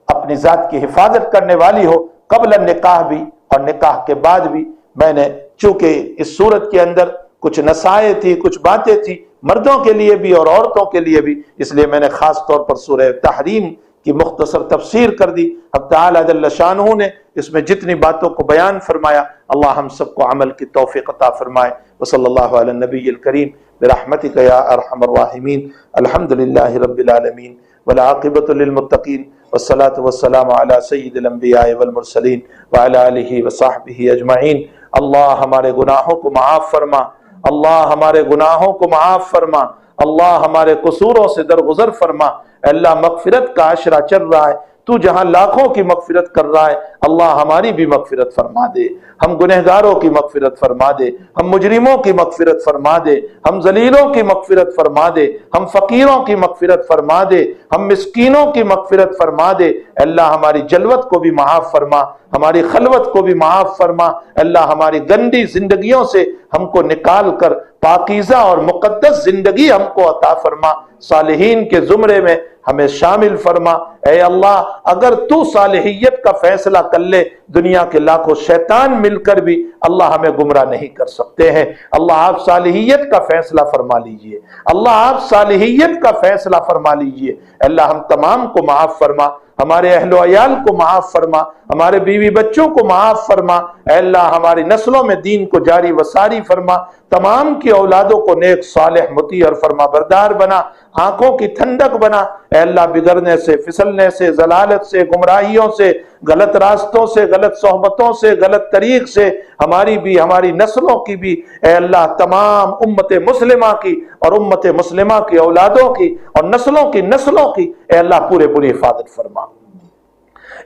اپنی ذات کی حفاظت کرنے والی ہو، قبل نکاح بھی اور نکاح کے بعد بھی۔ میں نے چونکہ اس صورت کے اندر کچھ نصائح تھی، کچھ باتیں تھی مردوں کے لیے بھی اور عورتوں کے لیے بھی، اس لیے میں نے خاص طور پر سورہ تحریم کی مختصر تفسیر کر دی۔ اب تعالیٰ جل شانہ نے اس میں جتنی باتوں کو بیان فرمایا، اللہ ہم سب کو عمل کی توفیق عطا فرمائے۔ وصلی اللہ علی النبی الکریم برحمتک یا ارحم الراحمین۔ الحمد للہ رب العالمین والعاقبۃ للمتقین والصلاة والسلام علی سید الانبیاء والمرسلین وعلی آلہ وصحبہ اجمعین۔ اللہ ہمارے گناہوں کو معاف فرما، اللہ ہمارے گناہوں کو معاف فرما، اللہ ہمارے قصوروں سے درگزر فرما۔ اللہ مغفرت کا عشرہ چل رہا ہے، تو جہاں لاکھوں کی مغفرت کر رہا ہے، اللہ ہماری بھی مغفرت فرما دے، ہم گنہگاروں کی مغفرت فرما دے، ہم مجرموں کی مغفرت فرما دے، ہم ذلیلوں کی مغفرت فرما دے، ہم فقیروں کی مغفرت فرما دے، ہم مسکینوں کی مغفرت فرما دے۔ اللہ ہماری جلوت کو بھی معاف فرما، ہماری خلوت کو بھی معاف فرما۔ اللہ ہماری گندی زندگیوں سے ہم کو نکال کر پاکیزہ اور مقدس زندگی ہم کو عطا فرما، صالحین کے زمرے میں ہمیں شامل فرما۔ اے اللہ، اگر تو صالحیت کا فیصلہ کر لے، دنیا کے لاکھوں شیطان مل کر بھی اللہ ہمیں گمراہ نہیں کر سکتے ہیں۔ اللہ آپ صالحیت کا فیصلہ فرما لیجئے، اللہ آپ صالحیت کا فیصلہ فرما لیجئے۔ اللہ ہم تمام کو معاف فرما، ہمارے اہل و عیال کو معاف فرما، ہمارے بیوی بچوں کو معاف فرما۔ اے اللہ ہماری نسلوں میں دین کو جاری و ساری فرما، تمام کی اولادوں کو نیک صالح مطیع اور فرما بردار بنا، آنکھوں کی ٹھنڈک بنا۔ اے اللہ بگڑنے سے، پھسلنے سے، ضلالت سے، گمراہیوں سے، غلط راستوں سے، غلط صحبتوں سے، غلط طریق سے ہماری بھی، ہماری نسلوں کی بھی، اے اللہ تمام امت مسلمہ کی اور امت مسلمہ کی اولادوں کی اور نسلوں کی اے اللہ پورے پوری حفاظت فرما۔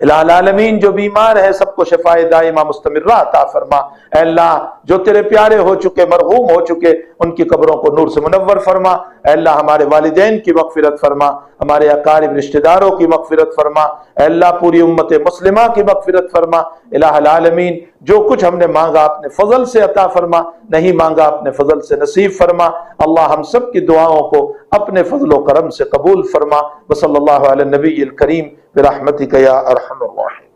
الہ العالمین جو بیمار ہے سب کو شفاء دائمہ مستمرہ عطا فرما۔ اے اللہ جو تیرے پیارے ہو چکے، مرحوم ہو چکے، ان کی قبروں کو نور سے منور فرما۔ اے اللہ ہمارے والدین کی مغفرت فرما، ہمارے اقارب رشتہ داروں کی مغفرت فرما۔ اے اللہ پوری امت مسلمہ کی مغفرت فرما۔ الہ العالمین جو کچھ ہم نے مانگا اپنے فضل سے عطا فرما، نہیں مانگا اپنے فضل سے نصیب فرما۔ اللہ ہم سب کی دعاؤں کو اپنے فضل و کرم سے قبول فرما۔ وصلی اللہ علی النبی الکریم برحمتک یا ارحم الراحمین۔